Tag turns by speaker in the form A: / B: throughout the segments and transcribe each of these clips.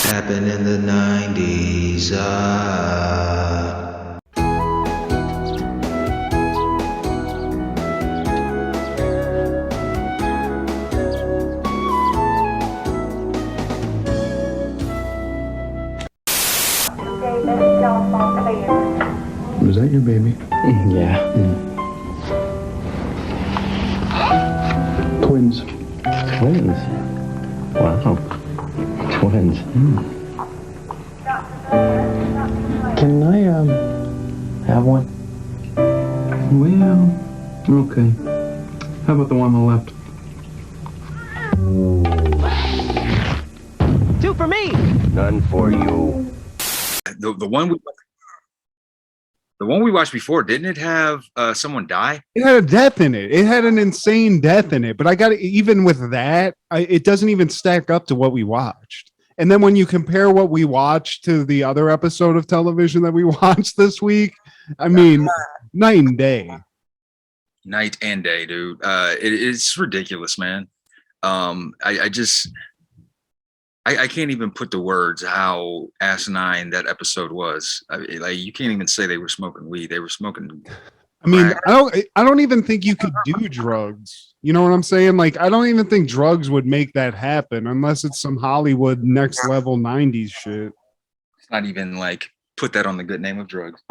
A: Happened in the 90s.
B: Was that your baby?
C: Yeah.
B: Twins.
C: Twins. Wow. Twins.
B: Can I, have one? Well, okay. How about the one on the left?
D: Two for me.
C: None for you.
E: The one we watched before, didn't it have someone die?
F: It had a death in it. It had an insane death in it. But I got to, even with that, it doesn't even stack up to what we watched. And then when you compare what we watched to the other episode of television that we watched this week, I mean, night and day.
E: Night and day, dude. It's ridiculous, man. I can't even put the words how asinine that episode was. Like, you can't even say they were smoking weed. They were smoking.
F: I mean,
E: crack.
F: I don't even think you could do drugs. You know what I'm saying? Like, I don't even think drugs would make that happen unless it's some Hollywood next level 90s shit.
E: It's not even like put that on the good name of drugs.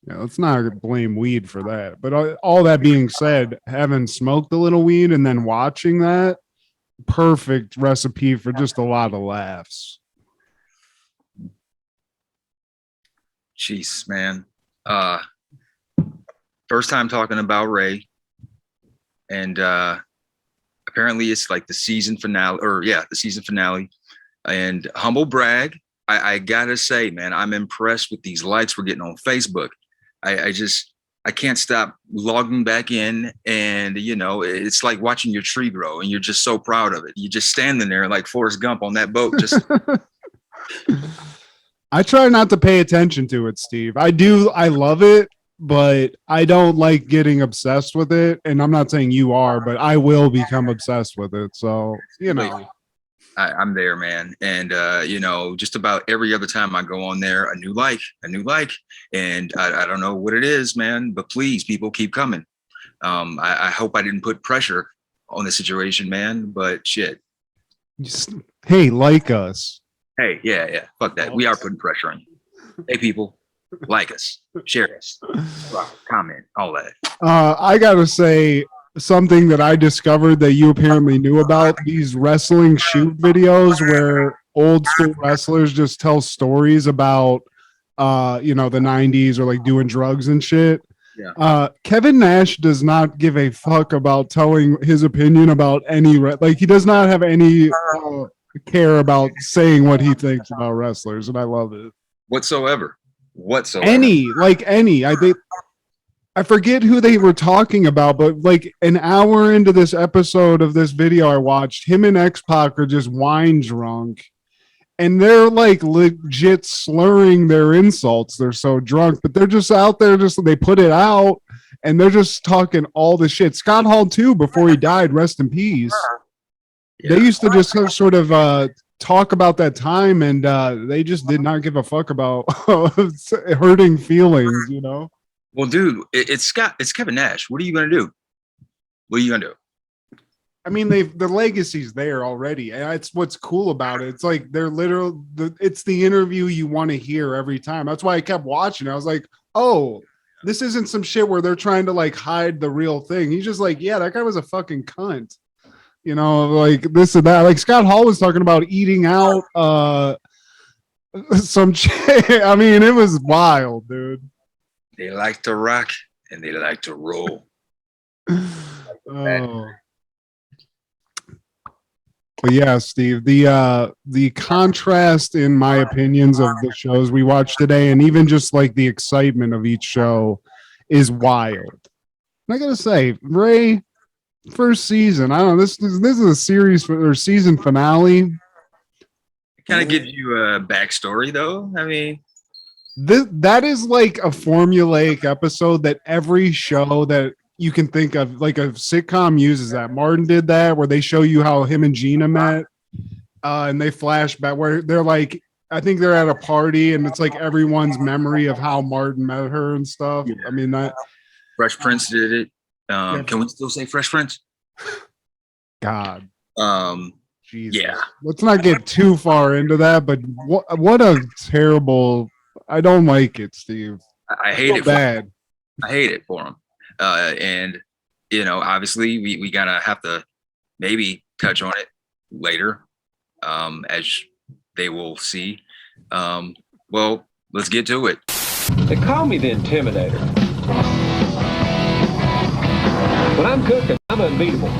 F: Yeah, let's not blame weed for that. But all that being said, having smoked a little weed and then watching that, perfect recipe for just a lot of laughs.
E: Jeez, man. First time talking about Ray, and apparently it's like the season finale, the season finale. And humble brag, I gotta say, man, I'm impressed with these likes we're getting on Facebook. I can't stop logging back in, and it's like watching your tree grow, and you're just so proud of it. You're just standing there like Forrest Gump on that boat. Just
F: I try not to pay attention to it, Steve. I do. I love it, but I don't like getting obsessed with it. And I'm not saying you are, but I will become obsessed with it. So,
E: I'm there, man. And, just about every other time I go on there, a new like. And I don't know what it is, man, but please, people, keep coming. I hope I didn't put pressure on the situation, man, but shit.
F: Hey, like us.
E: Hey, yeah. Fuck that. We are putting pressure on you. Hey, people, like us, share us, comment, all that.
F: I got to say, something that I discovered that you apparently knew about, these wrestling shoot videos where old school wrestlers just tell stories about the 90s or like doing drugs and shit.
E: Yeah.
F: Kevin Nash does not give a fuck about telling his opinion about any he does not have any care about saying what he thinks about wrestlers, and I love it.
E: Whatsoever.
F: Any. I forget who they were talking about, but like an hour into this episode of this video I watched, him and X-Pac are just wine drunk, and they're like legit slurring their insults. They're so drunk, but they're just out there, they put it out, and they're just talking all the shit. Scott Hall too, before he died, rest in peace. Yeah. They used to just sort of talk about that time, and they just did not give a fuck about hurting feelings,
E: Well, dude, it's Kevin Nash. What are you gonna do?
F: I mean, the legacy's there already, and it's what's cool about it. It's like they're it's the interview you want to hear every time. That's why I kept watching. I was like, oh, this isn't some shit where they're trying to like hide the real thing. He's just like, yeah, that guy was a fucking cunt. Like this and that. Like Scott Hall was talking about eating out some shit. I mean, it was wild, dude.
E: They like to rock and they like to roll.
F: Oh. But yeah, Steve, the contrast in my opinions of the shows we watched today, and even just like the excitement of each show, is wild. And I gotta say, Ray, first season, I don't know, this is a series or season finale.
E: Kind of gives you a backstory, though. I mean,
F: that is like a formulaic episode that every show that you can think of, like a sitcom, uses that. Martin did that, where they show you how him and Gina met. And they flash back where they're like, I think they're at a party and it's like everyone's memory of how Martin met her and stuff.
E: Yeah.
F: I mean, that
E: Fresh Prince did it.
F: Yeah.
E: Can we still say Fresh Prince?
F: God, Jesus.
E: Yeah.
F: Let's not get too far into that, but what a terrible. I don't like it, Steve.
E: I hate it.
F: Bad.
E: I hate it for him. And obviously we gotta have to maybe touch on it later, as they will see. Well, let's get to it.
C: They call me the Intimidator. When I'm cooking, I'm unbeatable.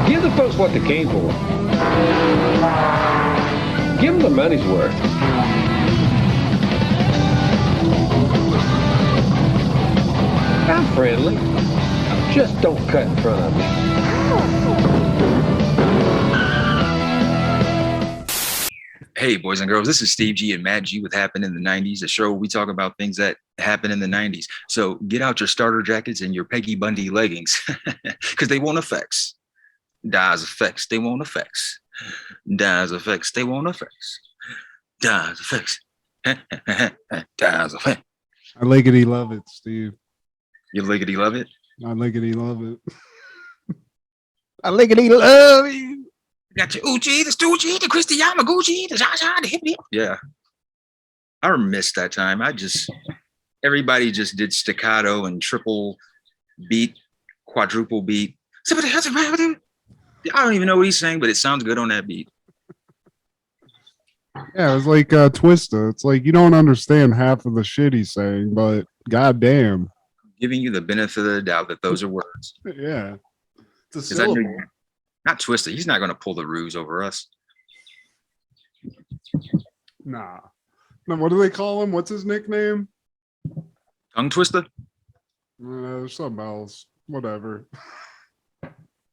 C: Give the folks what they came for. Give them their money's worth. I'm friendly. Just don't cut in front of me.
E: Hey, boys and girls, this is Steve G and Matt G with Happened in the 90s, a show where we talk about things that happened in the 90s. So get out your starter jackets and your Peggy Bundy leggings because they want effects. Dies effects, they want effects. Dies effects, they want effects. Dies effects. Dies effects.
F: I lickety love it, Steve.
E: You lickety love it?
F: I lickety love it. I lickety love you.
E: Got your Uchi, the Stoochie, the Kristy Yamaguchi, the Jaja, the Hippie. Yeah. I missed that time. Everybody just did staccato and triple beat, quadruple beat. I don't even know what he's saying, but it sounds good on that beat.
F: Yeah, it was like Twista. It's like you don't understand half of the shit he's saying, but goddamn.
E: Giving you the benefit of the doubt that those are words.
F: Yeah. It's a syllable.
E: Not Twista. He's not going to pull the ruse over us.
F: Nah. No, what do they call him? What's his nickname?
E: Tongue twister?
F: There's something else. Whatever.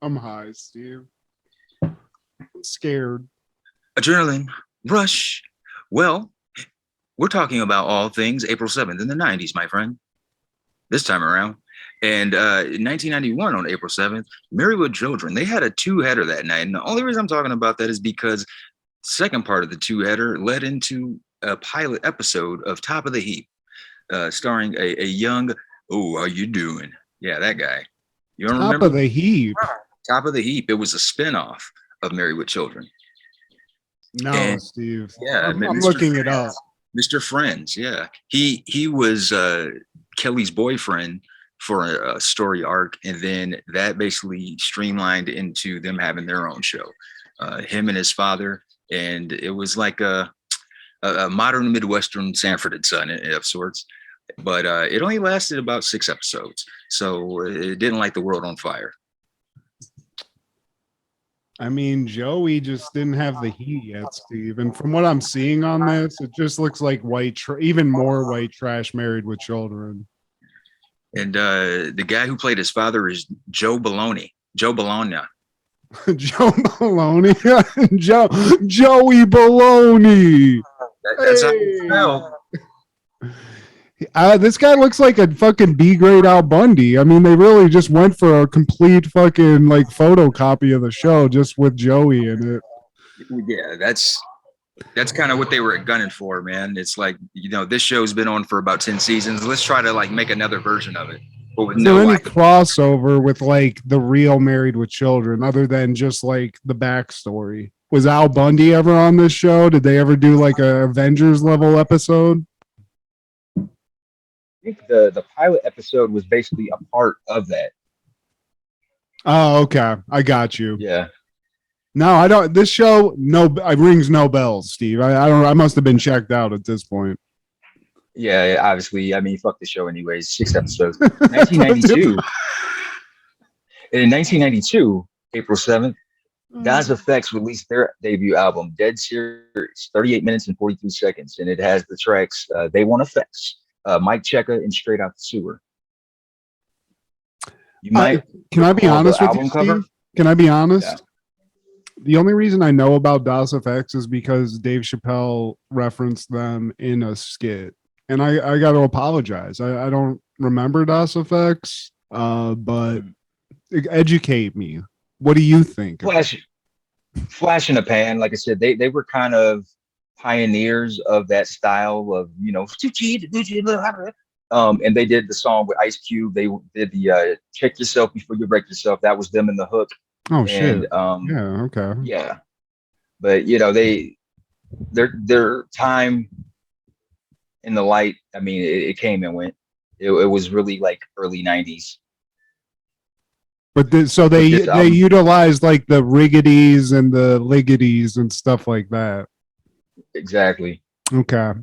F: I'm high, Steve. I'm scared.
E: Adrenaline rush. Well, we're talking about all things April 7th in the 90s, my friend. This time around. And in 1991, on April 7th, Married with Children, they had a two-header that night. And the only reason I'm talking about that is because the second part of the two-header led into a pilot episode of Top of the Heap, starring a young, how you doing? Yeah, that guy. You don't remember?
F: Top of the Heap.
E: Top of the Heap. It was a spinoff of Married with Children.
F: No,
E: And,
F: Steve.
E: Yeah,
F: I'm looking it up.
E: Mr. Friends, yeah. He was Kelly's boyfriend for a story arc, and then that basically streamlined into them having their own show. Him and his father, and it was like a modern Midwestern Sanford and Son of sorts. But it only lasted about 6 episodes, so it didn't light the world on fire.
F: I mean, Joey just didn't have the heat yet, Steve. And from what I'm seeing on this, it just looks like even more white trash Married with Children.
E: And the guy who played his father is Joe Bologna. Joe Bologna.
F: Joe Bologna. Joey Bologna.
E: That's how you spell.
F: This guy looks like a fucking B-grade Al Bundy. I mean, they really just went for a complete fucking like photocopy of the show just with Joey in it.
E: Yeah, that's kind of what they were gunning for, man. It's like, this show's been on for about 10 seasons. Let's try to like make another version of it. But with
F: Is there any crossover with like the real Married with Children other than just like the backstory? Was Al Bundy ever on this show? Did they ever do like a Avengers level episode?
E: I think the pilot episode was basically a part of that.
F: Oh, okay. I got you.
E: Yeah.
F: No, I don't. This show, it rings no bells, Steve. I don't. I must have been checked out at this point.
E: Yeah, obviously. I mean, fuck the show anyways. 6 episodes. 1992. In 1992, April 7th, God's Effects released their debut album, Dead Serious, 38 minutes and 43 seconds. And it has the tracks They Want Effects, Mike Checker, and Straight Out the Sewer. You might.
F: Can I be honest with you, Steve? Can I be honest?
E: Yeah.
F: The only reason I know about DOS FX is because Dave Chappelle referenced them in a skit. And I got to apologize. I don't remember DOS FX, but Educate me. What do you think?
E: Flash in the pan. Like I said, they were kind of pioneers of that style of, and they did the song with Ice Cube. They did the check yourself before you break yourself. That was them in the hook.
F: Oh
E: And
F: shit. Yeah, okay.
E: yeah. But their time in the light, I mean, it came and went. It was really like early 90s.
F: But so they utilized like the riggities and the liggities and stuff like that.
E: Exactly.
F: Okay.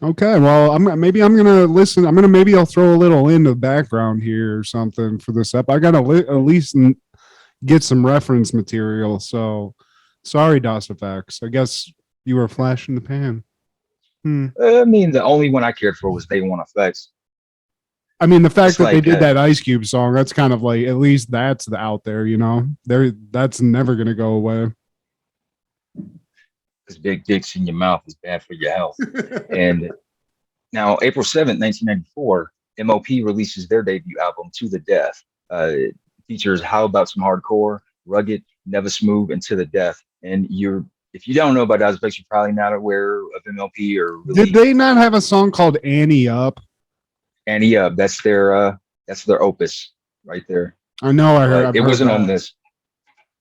F: Well, maybe I'm gonna listen. Maybe I'll throw a little in the background here or something for this up. I gotta at least get some reference material. So sorry, DOS effects. I guess you were a flash in the pan.
E: I mean, the only one I cared for was Day One Effects.
F: I mean, the fact that they did that Ice Cube song, that's kind of like, at least that's out there, that's never going to go away.
E: Because big dicks in your mouth is bad for your health. And now, April 7th, 1994, MOP releases their debut album, To the Death. It features How About Some Hardcore, Rugged, Never Smooth, and To the Death. And if you don't know about those, you're probably not aware of MLP or really.
F: Did they not have a song called Annie Up?
E: Annie Up, that's their opus right there.
F: I know, I heard
E: it wasn't on this.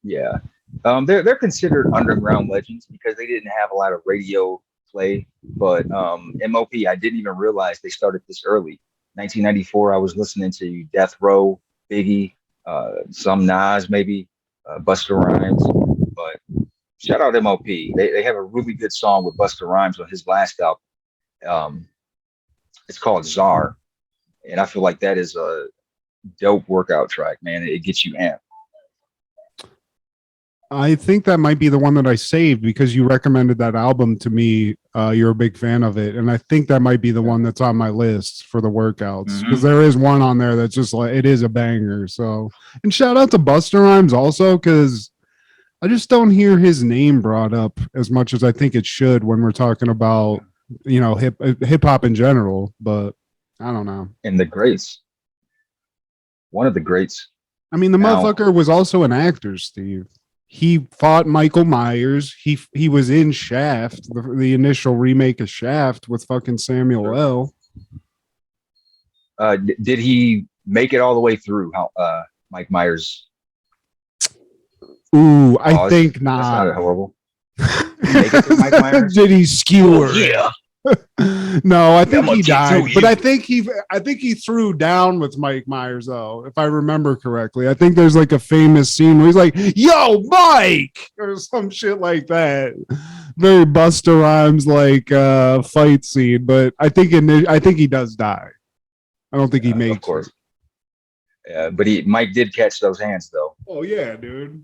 E: Yeah, they're considered underground legends because they didn't have a lot of radio play. But MOP, I didn't even realize they started this early. 1994, I was listening to Death Row, Biggie, some Nas, maybe Busta Rhymes. But shout out MOP. They have a really good song with Busta Rhymes on his last album. It's called Czar. And I feel like that is a dope workout track, man. It gets you amped.
F: I think that might be the one that I saved because you recommended that album to me. You're a big fan of it. And I think that might be the one that's on my list for the workouts because there is one on there that's just like, it is a banger. So, and shout out to Busta Rhymes also because I just don't hear his name brought up as much as I think it should when we're talking about, hip hop in general. But I don't know.
E: And the greats. One of the greats.
F: I mean, the motherfucker was also an actor, Steve. He fought Michael Myers. He was in Shaft, the initial remake of Shaft with fucking Samuel L.
E: Did he make it all the way through Mike Myers?
F: Ooh, I think not.
E: That's not horrible. Make it through Mike Myers?
F: Did he skewer?
E: Yeah.
F: No, I think he died, but I think he threw down with Mike Myers though, if I remember correctly. I think there's like a famous scene where he's like, "Yo, Mike," or some shit like that. Very Busta Rhymes like fight scene, but I think he does die. I don't think he makes.
E: Of course. Yeah, but Mike did catch those hands though.
F: Oh yeah, dude.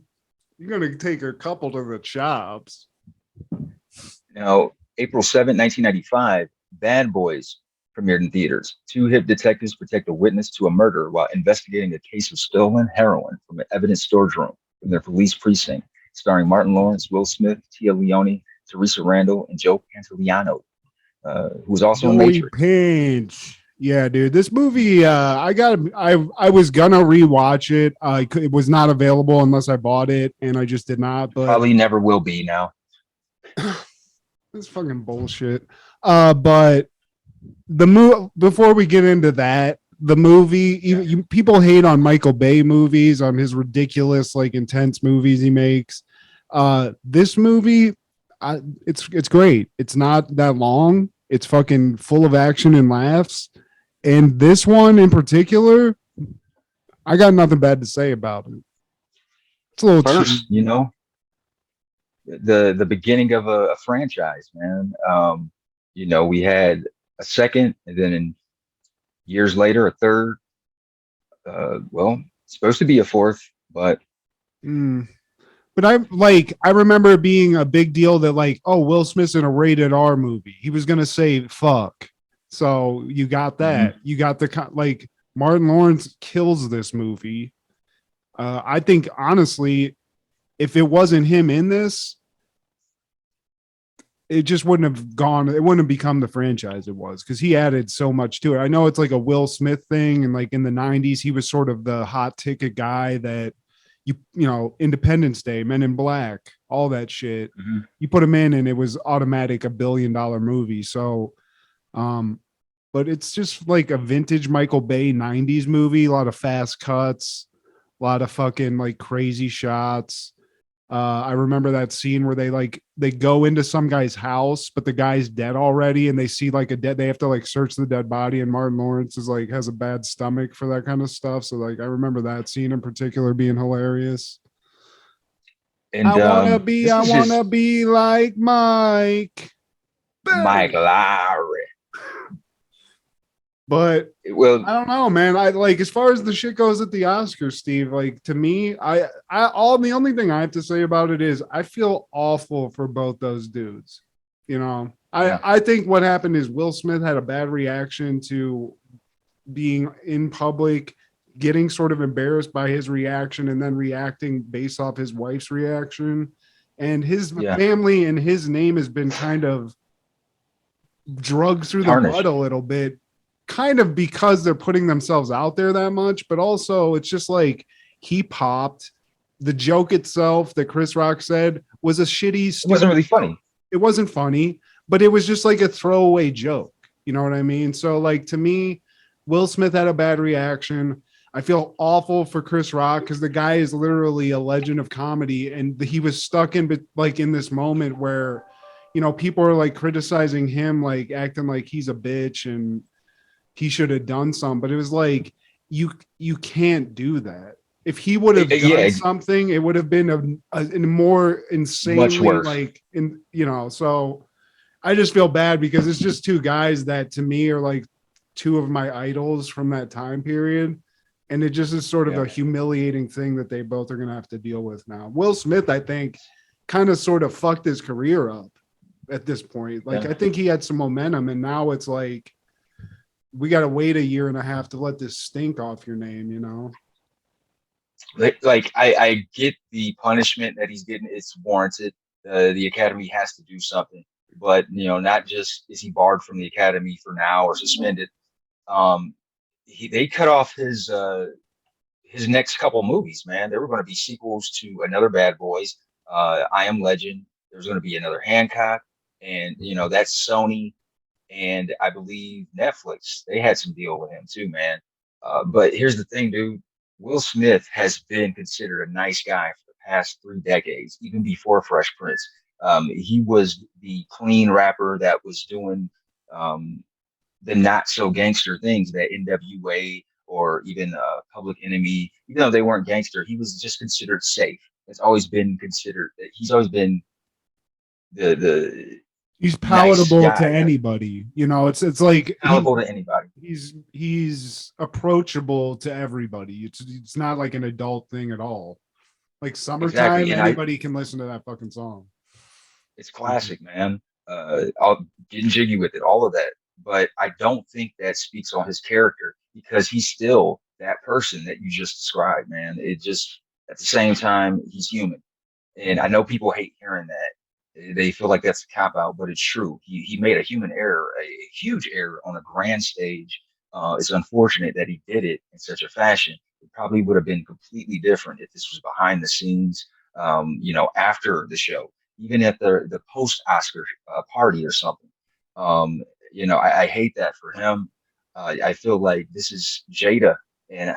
F: You're gonna take a couple to the chops.
E: Now, April 7th, 1995, Bad Boys premiered in theaters. Two hip detectives protect a witness to a murder while investigating a case of stolen heroin from an evidence storage room from their police precinct, starring Martin Lawrence, Will Smith, Tia Leone, Teresa Randall, and Joe Pantoliano, who was also in Matrix.
F: Pinch. Yeah, dude. This movie, I was gonna rewatch it. It was not available unless I bought it, and I just did not. But
E: probably never will be now.
F: It's fucking bullshit. But the before we get into that, the movie, people hate on Michael Bay movies, on his ridiculous, like intense movies he makes. This movie, it's great. It's not that long. It's fucking full of action and laughs. And this one in particular, I got nothing bad to say about it. It's a little
E: first, the beginning of a franchise, man. We had a second, and then years later, a third. It's supposed to be a fourth, but.
F: But I remember it being a big deal that like, oh, Will Smith's in a rated R movie. He was gonna say fuck. So you got that. You got the Martin Lawrence kills this movie. I think honestly, if it wasn't him in this, it just wouldn't have gone. It wouldn't have become the franchise it was because he added so much to it. I know it's like a Will Smith thing, and like in the '90s, he was sort of the hot ticket guy that you know, Independence Day, Men in Black, all that shit.
E: Mm-hmm.
F: You put him in, and it was automatic $1 billion movie. So, but it's just like a vintage Michael Bay '90s movie. A lot of fast cuts, a lot of fucking like crazy shots. I remember that scene where they go into some guy's house, but the guy's dead already, and they see like they have to like search the dead body, and Martin Lawrence is like has a bad stomach for that kind of stuff. So like I remember that scene in particular being hilarious.
E: And
F: I wanna be like Mike.
E: Mike Lowry.
F: But
E: Well,
F: I don't know, man. I like as far as the shit goes at the Oscars, Steve. Like to me, the only thing I have to say about it is I feel awful for both those dudes. You know, I think what happened is Will Smith had a bad reaction to being in public, getting sort of embarrassed by his reaction, and then reacting based off his wife's reaction. And his family and his name has been kind of drugged through the mud a little bit. Kind of because they're putting themselves out there that much, but also it's just like he popped. The joke itself that Chris Rock said was a shitty.
E: It wasn't really funny.
F: It wasn't funny, but it was just like a throwaway joke. You know what I mean? So like to me, Will Smith had a bad reaction. I feel awful for Chris Rock because the guy is literally a legend of comedy, and he was stuck in like in this moment where, you know, people are like criticizing him, like acting like he's a bitch and he should have done some, but it was like you can't do that. If he would have done something, it would have been a more insanely
E: much worse.
F: Like in, you know. So I just feel bad because it's just two guys that to me are like two of my idols from that time period, and it just is sort of a humiliating thing that they both are going to have to deal with now. Will Smith, I think, kind of sort of fucked his career up at this point. Like I think he had some momentum, and now it's like, we got to wait 1.5 years to let this stink off your name, you know?
E: Like I get the punishment that he's getting. It's warranted. The Academy has to do something, but you know, not just is he barred from the Academy for now or suspended. They cut off his next couple movies, man. There were going to be sequels to another Bad Boys, I Am Legend. There's going to be another Hancock, and you know, that's Sony. And I believe Netflix, they had some deal with him too, man. But here's the thing, dude. Will Smith has been considered a nice guy for the past 3 decades, even before Fresh Prince. He was the clean rapper that was doing the not so gangster things that NWA or even Public Enemy, even though they weren't gangster, he was just considered safe. It's always been considered that he's always been the
F: he's palatable
E: nice
F: to anybody, you know. It's like
E: palatable to anybody.
F: He's approachable to everybody. It's not like an adult thing at all. Like Summertime, anybody can listen to that fucking song.
E: It's classic, man. I'll getting jiggy with it, all of that. But I don't think that speaks on his character because he's still that person that you just described, man. It just at the same time he's human, and I know people hate hearing that. They feel like that's a cop out, but it's true. He made a human error, a huge error on a grand stage. It's unfortunate that he did it in such a fashion. It probably would have been completely different if this was behind the scenes, you know, after the show, even at the post-Oscar party or something. You know, I hate that for him. I feel like this is Jada, and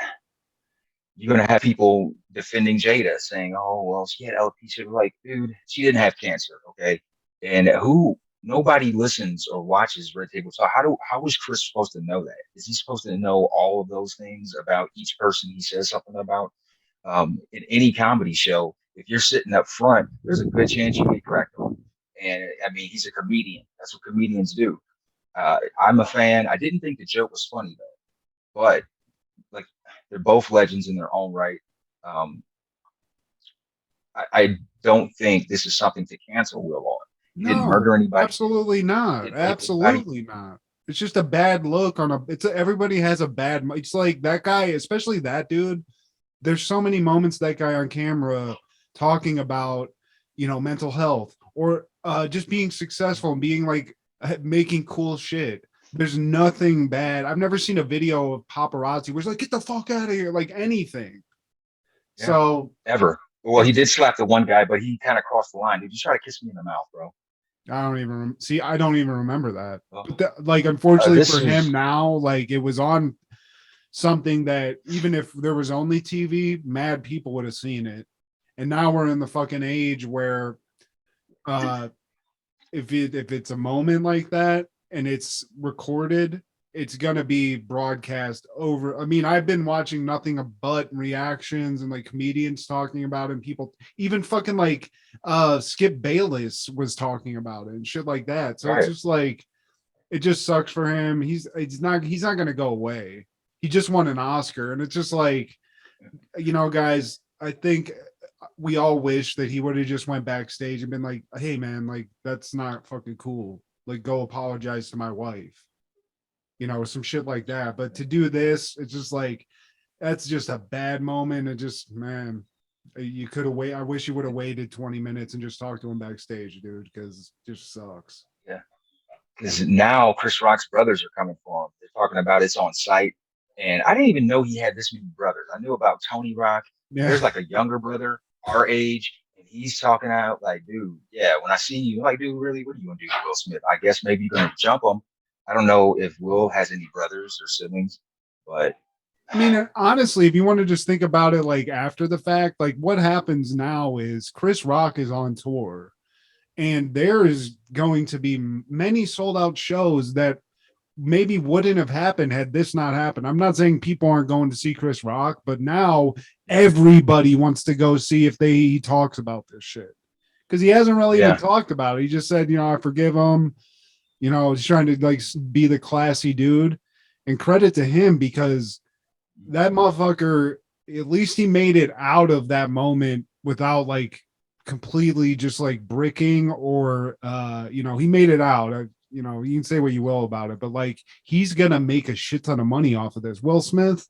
E: you're going to have people defending Jada saying, oh, well, she had alopecia. Like, dude, she didn't have cancer. Okay. And nobody listens or watches Red Table Talk. How was Chris supposed to know that? Is he supposed to know all of those things about each person he says something about? In any comedy show, if you're sitting up front, there's a good chance you get cracked on. And I mean, he's a comedian. That's what comedians do. I'm a fan. I didn't think the joke was funny though, but like, they're both legends in their own right. I don't think this is something to cancel Will on. He didn't murder anybody.
F: Absolutely not. Absolutely not. It's just a bad look on everybody has a bad. It's like that guy, especially that dude. There's so many moments that guy on camera talking about, you know, mental health or just being successful and being like making cool shit. There's nothing bad. I've never seen a video of paparazzi where it's like, get the fuck out of here, like anything.
E: Yeah.
F: So
E: ever. Well, he did slap the one guy, but he kind of crossed the line. Did you try to kiss me in the mouth, bro?
F: I don't even see. I don't even remember that.
E: Oh.
F: But like, unfortunately for
E: This
F: him now, like it was on something that even if there was only TV, mad people would have seen it. And now we're in the fucking age where, if it's a moment like that and it's recorded, it's gonna be broadcast over. I mean, I've been watching nothing but reactions and like comedians talking about it, and people even fucking like Skip Bayless was talking about it and shit like that. So it's just like it just sucks for him. He's not gonna go away. He just won an Oscar, and it's just like, you know, guys, I think we all wish that he would have just went backstage and been like, hey man, like that's not fucking cool. Like go apologize to my wife. You know, some shit like that. But to do this, it's just like, that's just a bad moment. It just, man, you could have waited. I wish you would have waited 20 minutes and just talked to him backstage, dude, because it just sucks.
E: Yeah. Because now Chris Rock's brothers are coming for him. They're talking about it's on site. And I didn't even know he had this many brothers. I knew about Tony Rock. Yeah. There's like a younger brother, our age, and he's talking out like, dude, yeah, when I see you, I'm like, dude, really, what are you going to do to Will Smith? I guess maybe you're going to jump him. I don't know if Will has any brothers or siblings, but
F: I mean, honestly, if you want to just think about it like after the fact, like what happens now is Chris Rock is on tour and there is going to be many sold out shows that maybe wouldn't have happened had this not happened. I'm not saying people aren't going to see Chris Rock, but now everybody wants to go see if he talks about this shit, because he hasn't really even talked about it. He just said, you know, I forgive him. You know, he's trying to like be the classy dude, and credit to him because that motherfucker, at least he made it out of that moment without like completely just like bricking or, you know, he made it out. You know, you can say what you will about it, but like he's going to make a shit ton of money off of this. Will Smith,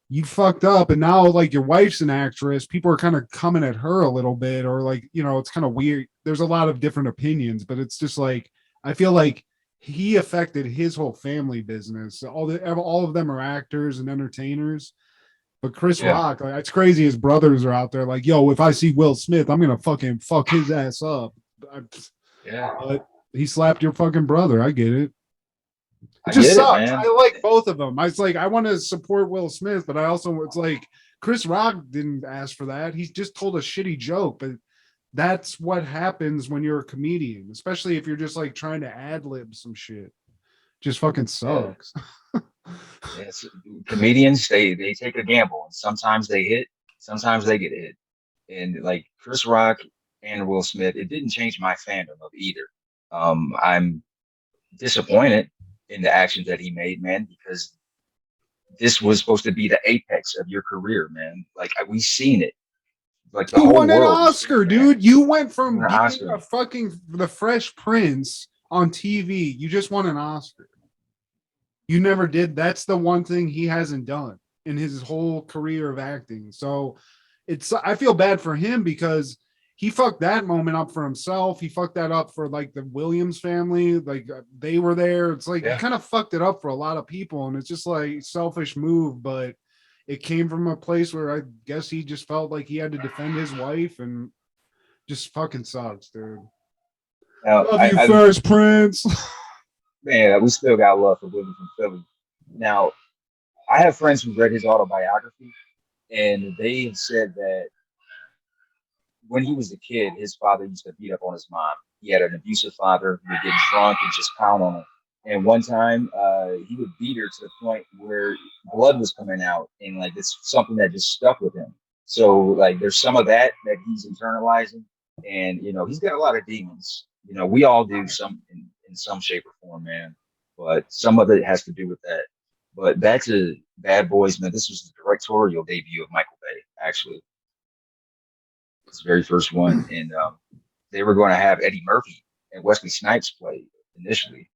F: you fucked up. And now like your wife's an actress. People are kind of coming at her a little bit, or like, you know, it's kind of weird. There's a lot of different opinions, but it's just like, I feel like he affected his whole family business. All of them are actors and entertainers, but Chris Rock, like, it's crazy. His brothers are out there like, yo, if I see Will Smith, I'm going to fucking fuck his ass up. But he slapped your fucking brother. I get it. It just sucks. I like both of them. It's like, I want to support Will Smith, but I also, it's like Chris Rock didn't ask for that. He just told a shitty joke, but that's what happens when you're a comedian, especially if you're just like trying to ad lib some shit. Just fucking sucks.
E: Yes, comedians, they take a gamble, and sometimes they hit, sometimes they get hit. And like Chris Rock and Will Smith, it didn't change my fandom of either. I'm disappointed in the actions that he made, man, because this was supposed to be the apex of your career, man. Like we seen it. Like
F: you won an Oscar, dude. You went from being a fucking the Fresh Prince on TV. You just won an Oscar. You never did. That's the one thing he hasn't done in his whole career of acting. So I feel bad for him because he fucked that moment up for himself. He fucked that up for like the Williams family. Like they were there. It's like he kind of fucked it up for a lot of people. And it's just like selfish move, but it came from a place where I guess he just felt like he had to defend his wife, and just fucking sucks, dude.
E: Now,
F: love you, Fresh Prince.
E: Man, we still got love for Willie from Philly. Now, I have friends who read his autobiography, and they said that when he was a kid, his father used to beat up on his mom. He had an abusive father who would get drunk and just pound on him. And one time, he would beat her to the point where blood was coming out, and like it's something that just stuck with him. So like, there's some of that he's internalizing, and you know, he's got a lot of demons. You know, we all do some in some shape or form, man. But some of it has to do with that. But back to Bad Boys, man. This was the directorial debut of Michael Bay, actually. It's the very first one, and they were going to have Eddie Murphy and Wesley Snipes play initially.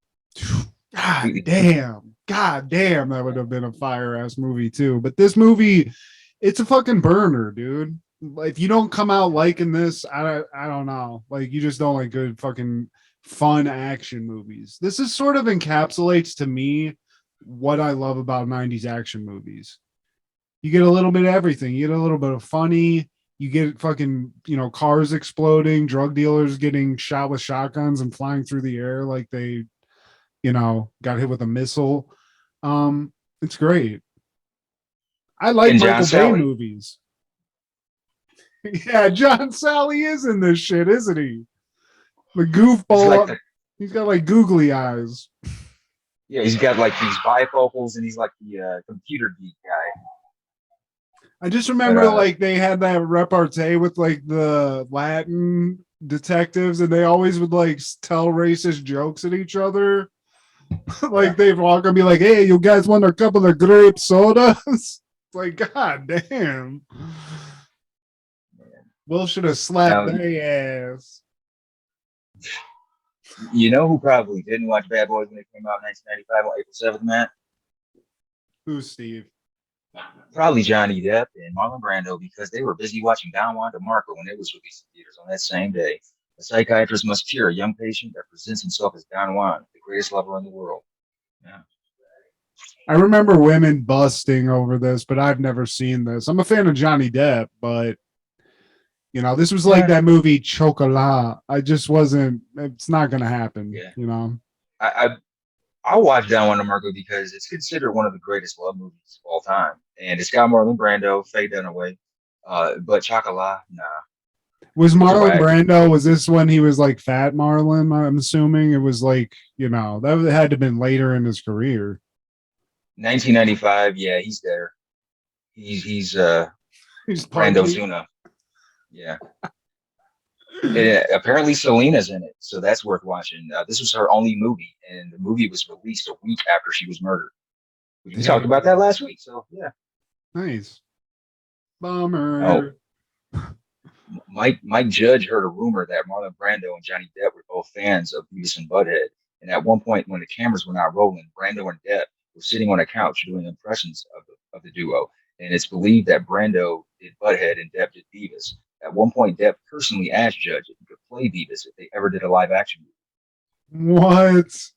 F: God damn, that would have been a fire ass movie too. But this movie, it's a fucking burner, dude. if you don't come out liking this, I don't know. Like you just don't like good fucking fun action movies. This is sort of encapsulates to me what I love about 90s action movies. You get a little bit of everything. You get a little bit of funny. You get fucking, cars exploding, drug dealers getting shot with shotguns and flying through the air like they, got hit with a missile. It's great. I like
C: And John
F: Michael Bay
C: Sally.
F: movies. Yeah, John Sally is in this shit, isn't he? The goofball. He's got like googly eyes.
C: Yeah, he's got like these bifocals, and he's like the computer geek guy.
F: I just remember like they had that repartee with like the Latin detectives, and they always would like tell racist jokes at each other. Like they'd walk and be like, "Hey, you guys want a couple of grape sodas?" It's like, God damn. Will should have slapped their ass.
C: You know who probably didn't watch Bad Boys when it came out in 1995 on April 7th, Matt?
F: Who's Steve?
C: Probably Johnny Depp and Marlon Brando, because they were busy watching Don Juan DeMarco when it was released in theaters on that same day. A psychiatrist must cure a young patient that presents himself as Don Juan, the greatest lover in the world. Yeah.
F: I remember women busting over this, but I've never seen this. I'm a fan of Johnny Depp, but this was like that movie Chocolat. I just wasn't. It's not going to happen.
C: Yeah. I watched Don Juan DeMarco because it's considered one of the greatest love movies of all time, and it's got Marlon Brando, Faye Dunaway, but Chocolat, nah.
F: Was Marlon Brando? Was this when he was like fat Marlon? I'm assuming it was like that had to have been later in his career.
C: 1995. Yeah, he's there. He's Brando Zuna. Yeah. Apparently Selena's in it, so that's worth watching. This was her only movie, and the movie was released a week after she was murdered. We talked about that last week, so yeah.
F: Nice. Bummer.
C: Oh. Mike Judge heard a rumor that Marlon Brando and Johnny Depp were both fans of Beavis and Butthead, and at one point when the cameras were not rolling, Brando and Depp were sitting on a couch doing impressions of the duo, and it's believed that Brando did Butthead and Depp did Beavis. At one point, Depp personally asked Judge if he could play Beavis if they ever did a live action movie.
F: What?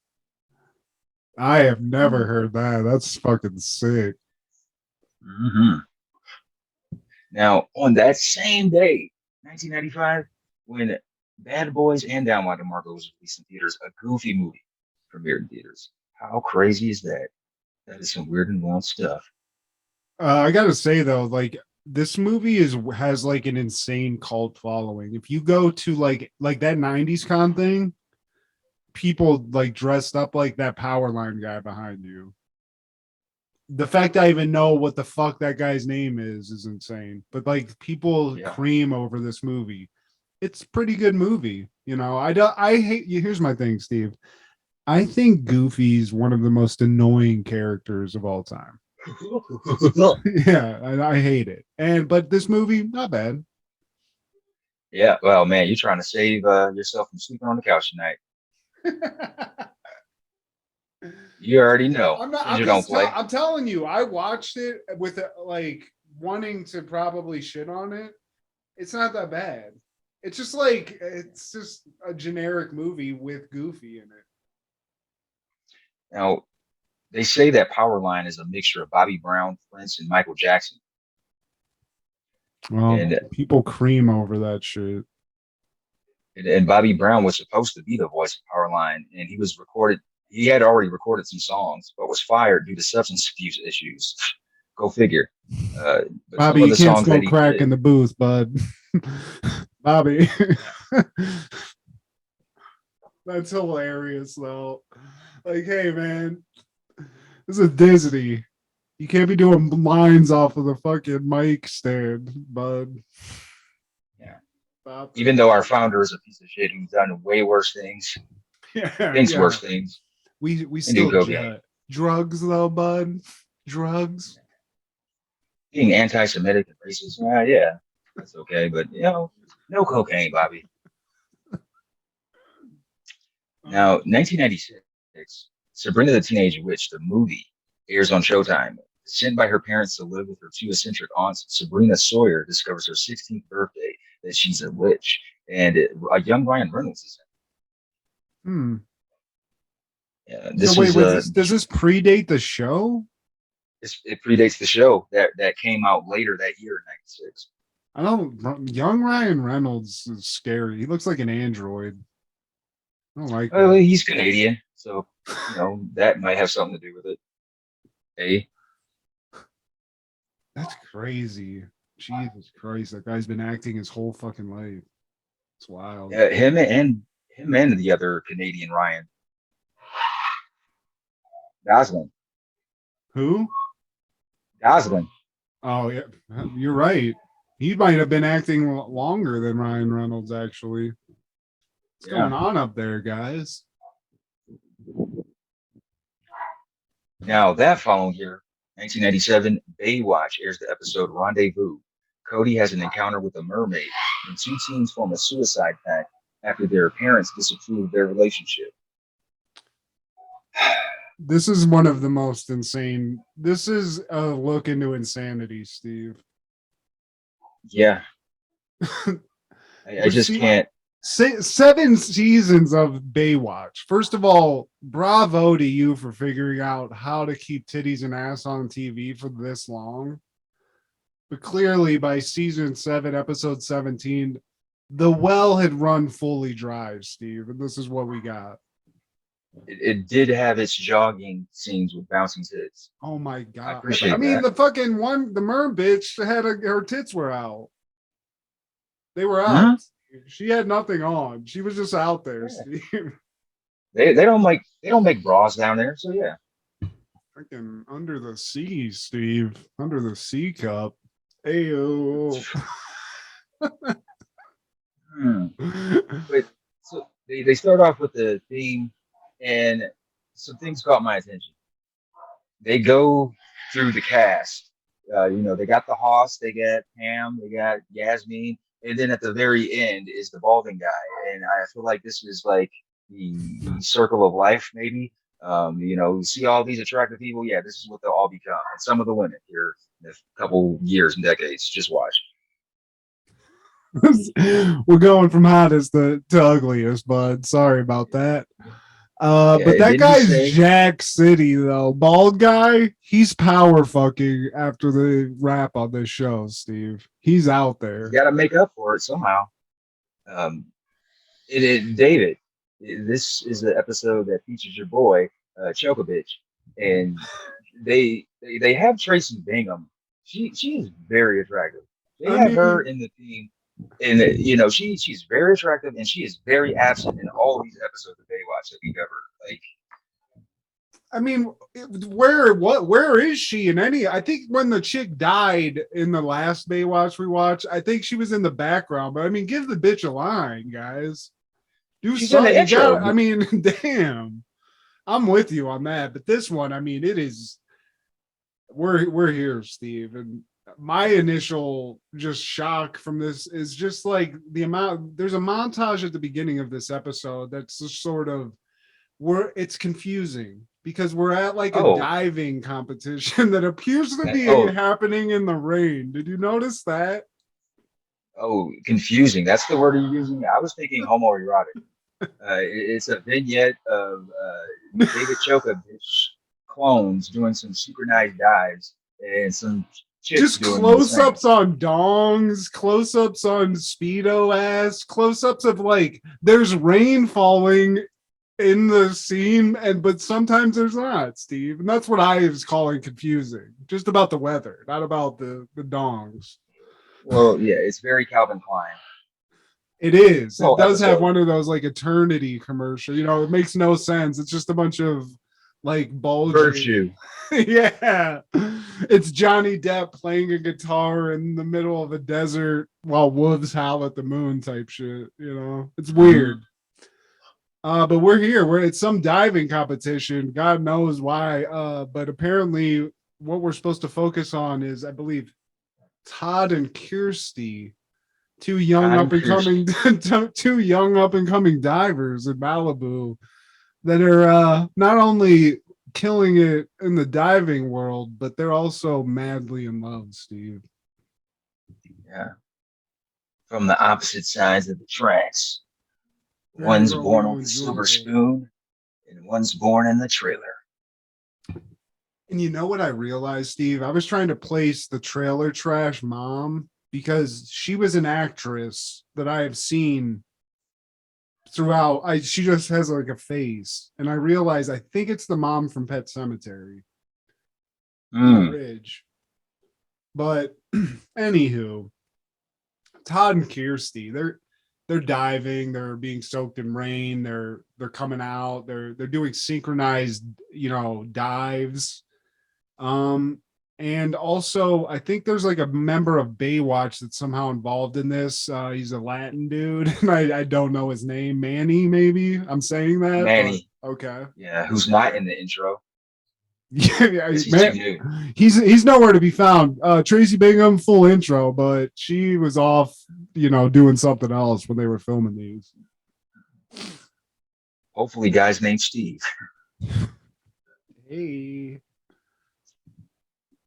F: I have never heard that. That's fucking sick.
C: Mm-hmm. Now, on that same day, 1995, when Bad Boys and Don Juan DeMarco was released in theaters, a Goofy movie premiered in theaters. How crazy is that? That is some weird and wild stuff.
F: I gotta say though, like this movie has like an insane cult following. If you go to like that 90s con thing, people like dressed up like that Powerline guy behind you. The fact I even know what the fuck that guy's name is insane. But like people cream over this movie. It's a pretty good movie. I hate you. Here's my thing, Steve. I think Goofy's one of the most annoying characters of all time. Yeah, I hate it. But this movie, not bad.
C: Yeah, well, man, you're trying to save yourself from sleeping on the couch tonight. You already know.
F: I'm telling you, I watched it with like wanting to probably shit on it. It's not that bad. It's just a generic movie with Goofy in it.
C: Now, they say that Powerline is a mixture of Bobby Brown, Prince, and Michael Jackson.
F: Well, people cream over that shit.
C: And Bobby Brown was supposed to be the voice of Powerline, and he had already recorded some songs, but was fired due to substance abuse issues. Go figure.
F: Bobby, you can't smoke crack in the booth, bud. Bobby. That's hilarious, though. Like, hey, man, this is Disney. You can't be doing lines off of the fucking mic stand, bud.
C: Yeah. Even though our founder is a piece of shit who's done way worse things. Worse things.
F: We still do drugs, though, bud. Drugs.
C: Being anti-Semitic and racist, yeah, that's okay. But, no cocaine, Bobby. Now, 1996, Sabrina the Teenage Witch, the movie, airs on Showtime. The sent by her parents to live with her two eccentric aunts, Sabrina Sawyer discovers her 16th birthday that she's a witch, and a young Ryan Reynolds is
F: Hmm.
C: in. Yeah,
F: So
C: this
F: wait,
C: was
F: does this predate the show?
C: it predates the show that came out later that year in '96.
F: I don't. Young Ryan Reynolds is scary. He looks like an android. I don't like
C: Well,
F: that.
C: he's Canadian, so that might have something to do with it. Hey,
F: That's crazy. Jesus Christ, that guy's been acting his whole fucking life. It's wild.
C: yeah, him and the other Canadian Ryan Gosling.
F: Who?
C: Gosling.
F: Oh yeah, you're right. He might have been acting longer than Ryan Reynolds. Actually, what's going on up there, guys?
C: Now, that following year, 1997, Baywatch airs the episode Rendezvous. Cody has an encounter with a mermaid, and two teens form a suicide pact after their parents disapprove their relationship.
F: This is one of the most insane. This is a look into insanity, Steve.
C: Yeah. I just can't.
F: 7 seasons of Baywatch. First of all, bravo to you for figuring out how to keep titties and ass on TV for this long. But clearly, by season 7, episode 17, the well had run fully dry, Steve, and this is what we got.
C: It did have its jogging scenes with bouncing tits.
F: Oh my god!
C: I appreciate
F: mean,
C: that.
F: the fucking one, the mer bitch had her tits were out. They were out.
C: Huh?
F: She had nothing on. She was just out there,
C: Yeah.
F: Steve.
C: They don't make bras down there, so yeah.
F: Freaking under the sea, Steve. Under the sea cup. Ayo.
C: But so they start off with the theme, and some things caught my attention. They go through the cast. They got the Hoss, they got Pam, they got Yasmin, and then at the very end is the balding guy. And I feel like this is like the circle of life, maybe. You see all these attractive people. Yeah, this is what they'll all become. And some of the women here in a couple years and decades. Just watch.
F: We're going from hottest to ugliest, bud. Sorry about that. But that guy's Jack City, though. Bald guy, he's power fucking after the rap on this show, Steve. He's out there.
C: You got to make up for it somehow. David, this is the episode that features your boy, Chokovich, and they have Tracy Bingham. She is very attractive. They have her in the theme. And she's very attractive, and she is very absent in all these episodes of Baywatch that we covered. Like,
F: I mean, where is she in any? I think when the chick died in the last Baywatch we watched, I think she was in the background. But I mean, give the bitch a line, guys. Do
C: she's
F: something.
C: in the intro.
F: I mean, damn, I'm with you on that. But this one, I mean, it is. We're here, Steve, and my initial just shock from this is just like the amount. There's a montage at the beginning of this episode that's just sort of it's confusing because we're at like a diving competition that appears to be happening in the rain. Did you notice that?
C: Oh, confusing. That's the word you're using. I was thinking homoerotic. It's a vignette of David Chokovich clones doing some synchronized dives and some
F: just close-ups on dongs, close-ups on Speedo ass, close-ups of like there's rain falling in the scene, but sometimes there's not, Steve. And that's what I was calling confusing. Just about the weather, not about the dongs.
C: Well, yeah, it's very Calvin Klein.
F: It is. It does have one of those like eternity commercial. It makes no sense. It's just a bunch of like bulging.
C: Virtue.
F: Yeah. It's Johnny Depp playing a guitar in the middle of a desert while wolves howl at the moon type shit. It's weird. But we're here. It's some diving competition. God knows why. But apparently what we're supposed to focus on is, I believe, Todd and Kirsty, two young up and coming divers in Malibu that are not only killing it in the diving world, but they're also madly in love, Steve.
C: Yeah. From the opposite sides of the tracks.
F: Very
C: One's born
F: Romeo
C: on the
F: and
C: silver
F: Juliet.
C: spoon, and one's born in the trailer.
F: And you know what I realized, Steve? I was trying to place the trailer trash mom because she was an actress that I have seen throughout. She just has like a face, and I realized I think it's the mom from Pet Cemetery, Ridge. But anywho, Todd and Kirsty, they're diving, they're being soaked in rain, they're coming out, they're doing synchronized, dives. And also I think there's like a member of Baywatch that's somehow involved in this. He's a Latin dude, and I don't know his name. Manny, maybe I'm saying that.
C: Manny.
F: But, okay.
C: Yeah, who's not in the intro.
F: Yeah,
C: He's
F: man,
C: too new.
F: he's nowhere to be found. Tracy Bingham, full intro, but she was off, doing something else when they were filming these.
C: Hopefully, guy's named Steve.
F: Hey.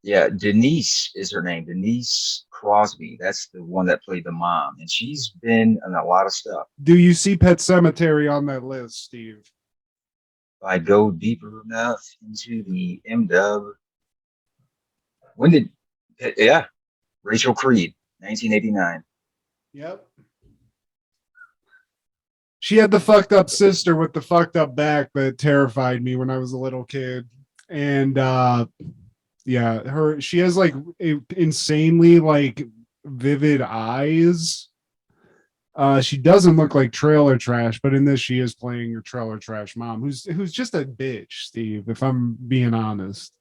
C: Yeah, Denise is her name. Denise Crosby. That's the one that played the mom, and she's been in a lot of stuff.
F: Do you see Pet Cemetery on that list, Steve?
C: If I go deeper enough into the MW, when did? Yeah, Rachel Creed, 1989.
F: Yep. She had the fucked up sister with the fucked up back that terrified me when I was a little kid. And she has like insanely like vivid eyes. She doesn't look like trailer trash, but in this she is playing your trailer trash mom, who's just a bitch, Steve, if I'm being honest.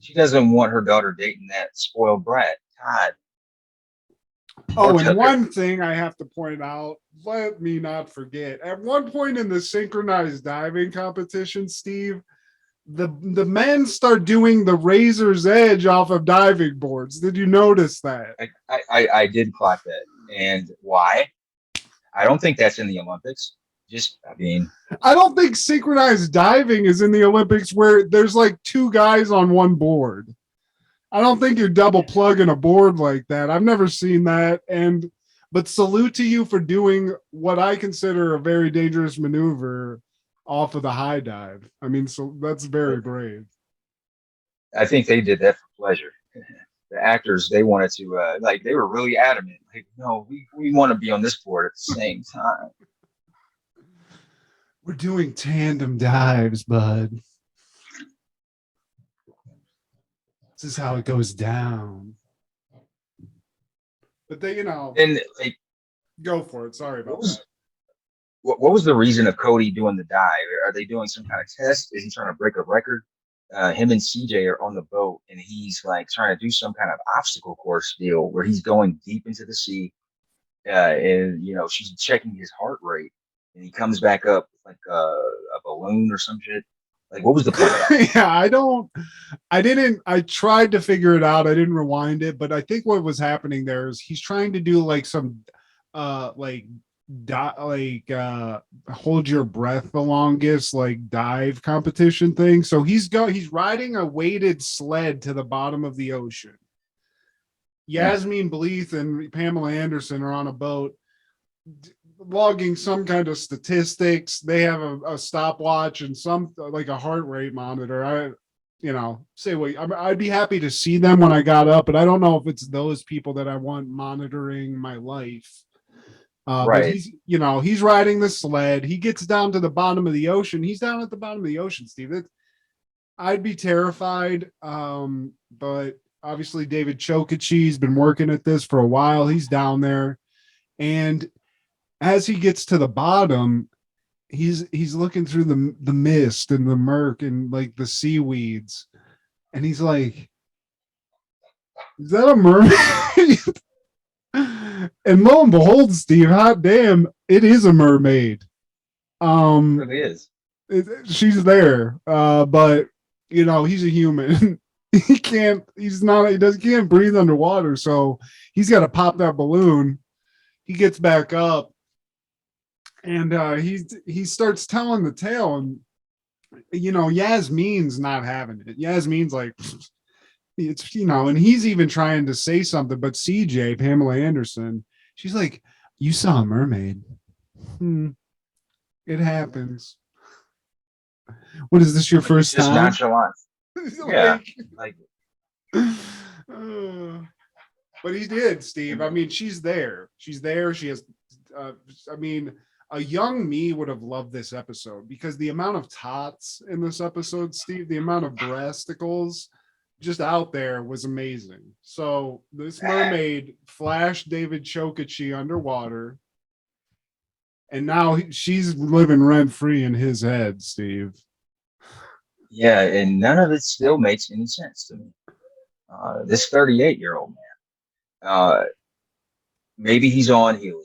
C: She doesn't want her daughter dating that spoiled brat, Todd.
F: Oh, and one thing I have to point out, let me not forget, at one point in the synchronized diving competition, Steve, the men start doing the razor's edge off of diving boards. Did you notice that?
C: I did clock that. And why? I don't think that's in the Olympics.
F: I don't think synchronized diving is in the Olympics where there's like two guys on one board. I don't think you're double plugging a board like that. I've never seen that. But salute to you for doing what I consider a very dangerous maneuver off of the high dive. I mean, so that's very brave.
C: I think they did that for pleasure. The actors, they wanted to, they were really adamant. Like, no, we want to be on this board at the same time.
F: We're doing tandem dives, bud. This is how it goes down. But they,
C: and like,
F: go for it. Sorry about that.
C: What was the reason of Cody doing the dive? Are they doing some kind of test? Is he trying to break a record? Him and CJ are on the boat, and he's like trying to do some kind of obstacle course deal where he's going deep into the sea. And she's checking his heart rate, and he comes back up with like a balloon or some shit. Like, what was the point of
F: that? I tried to figure it out. I didn't rewind it, but I think what was happening there is he's trying to do like some hold your breath the longest like dive competition thing. So he's riding a weighted sled to the bottom of the ocean. Yasmin Bleeth and Pamela Anderson are on a boat logging some kind of statistics. They have a stopwatch and some like a heart rate monitor. I'd be happy to see them when I got up, but I don't know if it's those people that I want monitoring my life.
C: Right.
F: But he's riding the sled. He gets down to the bottom of the ocean. He's down at the bottom of the ocean, Steve. I'd be terrified. But obviously David Chokichi's been working at this for a while. He's down there. And as he gets to the bottom, he's looking through the mist and the murk and like the seaweeds. And he's like, is that a mermaid? And lo and behold, Steve, hot damn, it is a mermaid.
C: It really is.
F: She's there. But he's a human. He can't breathe underwater. So he's got to pop that balloon. He gets back up and he starts telling the tale, and Yasmin's not having it. Yasmin's like, it's, and he's even trying to say something, but CJ, Pamela Anderson, she's like, you saw a mermaid. It happens. What is this, your first
C: Just
F: time?
C: nonchalant. Yeah. Like,
F: but he did, Steve. I mean, she's there. She's there. She has, a young me would have loved this episode because the amount of tots in this episode, Steve, the amount of breasticles just out there was amazing. So this mermaid flashed David Chokichi underwater, and now she's living rent free in his head, Steve.
C: yeah, and none of it still makes any sense to me. This 38-year-old man, maybe he's on helium.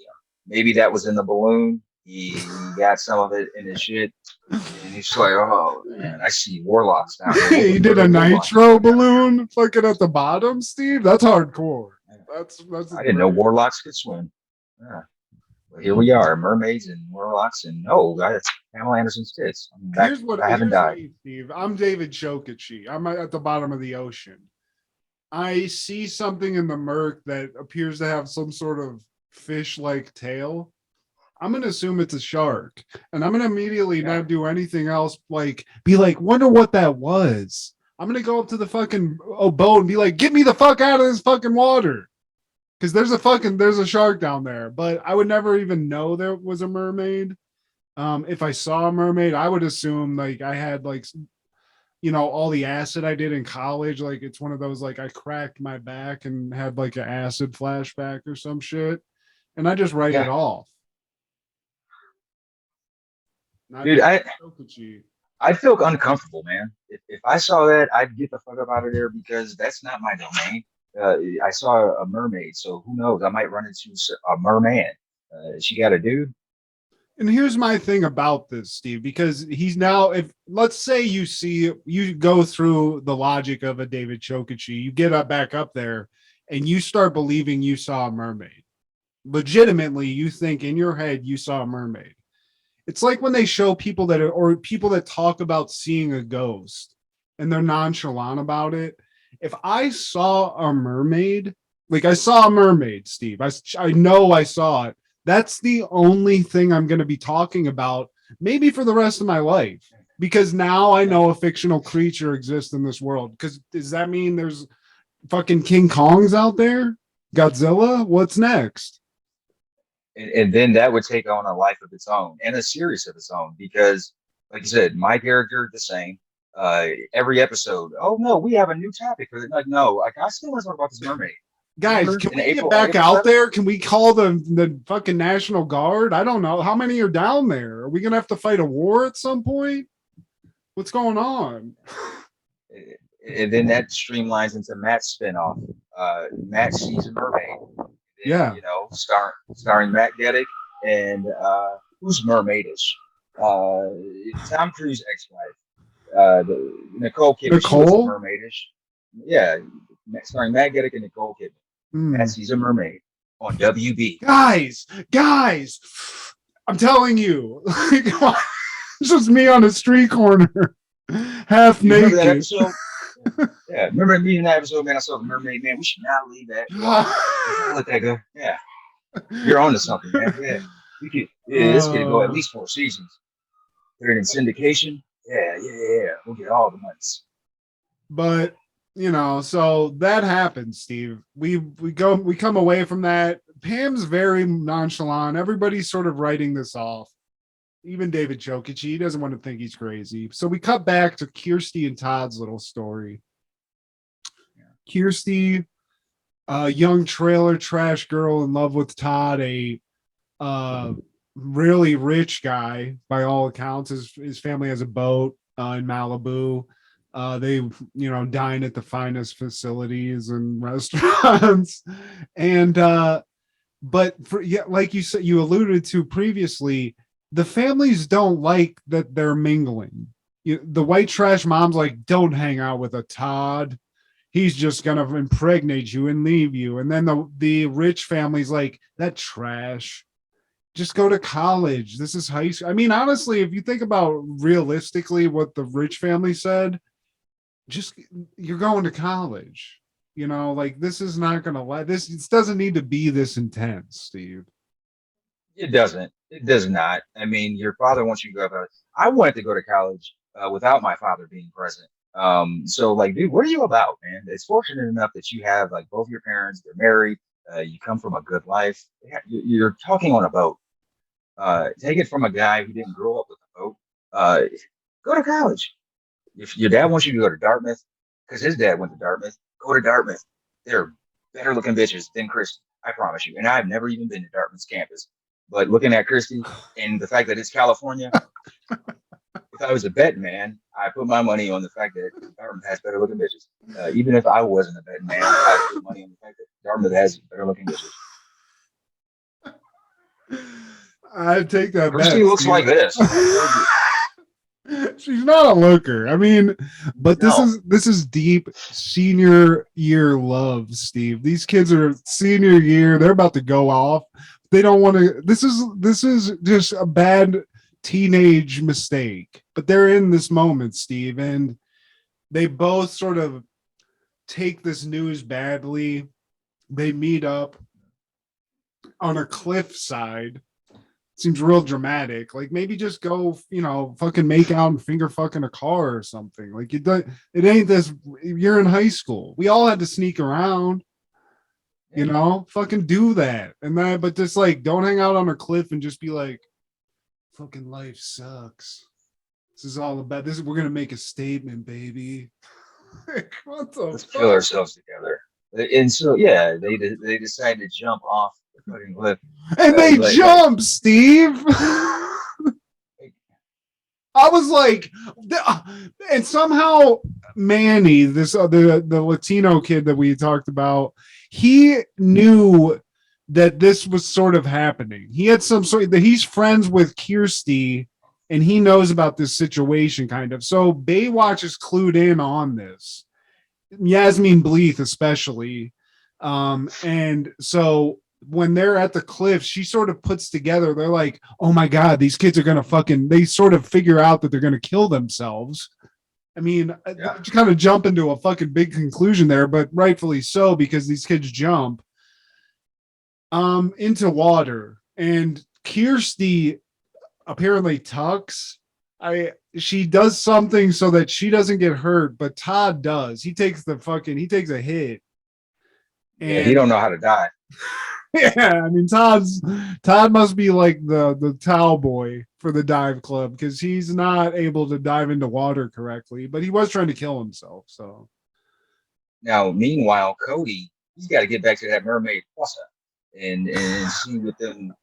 C: Maybe that was in the balloon. He got some of it in his shit, and he's like, "Oh man, I see warlocks down there."
F: He did a nitro balloon, fucking at the bottom, Steve. That's hardcore. That's.
C: I didn't know warlocks could swim. Yeah. But here we are, mermaids and warlocks, and that's Pamela Anderson's tits. I haven't died.
F: Me, Steve. I'm David Chokichi. I'm at the bottom of the ocean. I see something in the murk that appears to have some sort of fish-like tail. I'm going to assume it's a shark, and I'm going to immediately not do anything else, be like, wonder what that was. I'm going to go up to the fucking boat and be like, get me the fuck out of this fucking water. Because there's a shark down there, but I would never even know there was a mermaid. If I saw a mermaid, I would assume I had all the acid I did in college. Like it's one of those, I cracked my back and had an acid flashback or some shit. And I just write it off.
C: Dude, I'd feel uncomfortable, man. If I saw that, I'd get the fuck up out of there because that's not my domain. I saw a mermaid, so who knows? I might run into a merman. She got a dude.
F: And here's my thing about this, Steve, because he's now, if let's say you go through the logic of a David Chokichi, you get back up there and you start believing you saw a mermaid. Legitimately, you think in your head you saw a mermaid. It's like when they show people that talk about seeing a ghost and they're nonchalant about it. If I saw a mermaid, I saw a mermaid, Steve, I know I saw it. That's the only thing I'm going to be talking about, maybe for the rest of my life, because now I know a fictional creature exists in this world. Because does that mean there's fucking King Kongs out there? Godzilla? What's next?
C: And then that would take on a life of its own and a series of its own, because like you said, my character the same. Every episode, oh no, we have a new topic for it. No, I still want to talk about this mermaid.
F: Guys, can we get back out there? Can we call the fucking National Guard? I don't know. How many are down there? Are we going to have to fight a war at some point? What's going on?
C: And then that streamlines into Matt's spinoff. Matt sees a mermaid.
F: Yeah.
C: Starring Matt Geddick and who's mermaidish? Tom Cruise's ex-wife. Nicole Kidman.
F: Nicole?
C: Mermaidish. Yeah. Starring Matt Geddick and Nicole Kidman. Matt sees a mermaid on WB.
F: Guys, I'm telling you, it's just me on a street corner, half naked.
C: Remember that episode? Yeah, remember me in that episode, man? I saw the mermaid, man. We should not leave that. Let that go. Yeah, you're on to something, man. Yeah, this could go at least 4 seasons. Put it in syndication. Yeah. We'll get all the months.
F: But so that happens, Steve. We come away from that. Pam's very nonchalant. Everybody's sort of writing this off. Even David Chokichi, he doesn't want to think he's crazy. So we cut back to Kristy and Todd's little story. Kristy, a young trailer trash girl in love with Todd, a really rich guy by all accounts. His family has a boat in Malibu. They dine at the finest facilities and restaurants. And but like you said, you alluded to previously, the families don't like that they're mingling. The white trash mom's like, don't hang out with a Todd. He's just gonna impregnate you and leave you. And then the rich family's like, that trash. just go to college. This is high school. I mean, honestly, if you think about realistically what the rich family said, just you're going to college. You know, like this is not gonna let this doesn't need to be this intense, Steve.
C: It doesn't. It does not. I mean, your father wants you to go to college. I wanted to go to college without my father being present. So like, dude, what are you about, man? It's fortunate enough that you have like both your parents, they're married, you come from a good life. You're talking on a boat. Take it from a guy who didn't grow up with a boat. Uh, Go to college. If your dad wants you to go to Dartmouth, because his dad went to Dartmouth, go to Dartmouth. They're better looking bitches than Kristy. I promise you. And I've never even been to Dartmouth's campus. But looking at Kristy and the fact that it's California, if I was a betting man, I put my money on the fact that Dartmouth has better looking bitches. Even if I wasn't a betting man, I put money on the fact that Dartmouth has better looking bitches.
F: I take that back.
C: Kristy looks like this.
F: She's not a looker. I mean, but
C: No.
F: this is deep senior year love, Steve. These kids are senior year. They're about to go off. They don't want to. This is just a bad teenage mistake. But they're in this moment, Steve, and they both sort of take this news badly. They meet up on a cliffside. Seems real dramatic. Like maybe just go, fucking make out and finger fuck in a car or something. Like it ain't this. You're in high school. We all had to sneak around, fucking do that. And that, but just like don't hang out on a cliff and just be like, fucking life sucks. This is all about this. We're gonna make a statement, baby. What the
C: Let's
F: fuck?
C: kill ourselves together. And so, yeah, they decided to jump off the fucking cliff.
F: And they
C: Like,
F: jump, Steve. I was like, and somehow Manny, this the Latino kid that we talked about, he knew that this was sort of happening. He had some sort that he's friends with Kirsty, and he knows about this situation kind of. So Baywatch is clued in on this. Yasmin Bleeth especially, and so when they're at the cliff, she sort of puts together, they're like, oh my God, these kids are going to they sort of figure out that they're going to kill themselves. I mean,
C: Yeah.
F: you kind of jump into a fucking big conclusion there, but rightfully so, because these kids jump into water, and Kirsty apparently tucks. She does something so that she doesn't get hurt, but Todd does. He takes a hit. And
C: Yeah, he don't know how to die.
F: yeah, I mean Todd must be like the towel boy for the dive club, because he's not able to dive into water correctly, but he was trying to kill himself. So
C: Now, meanwhile, Cody, he's got to get back to that mermaid fossa and see what them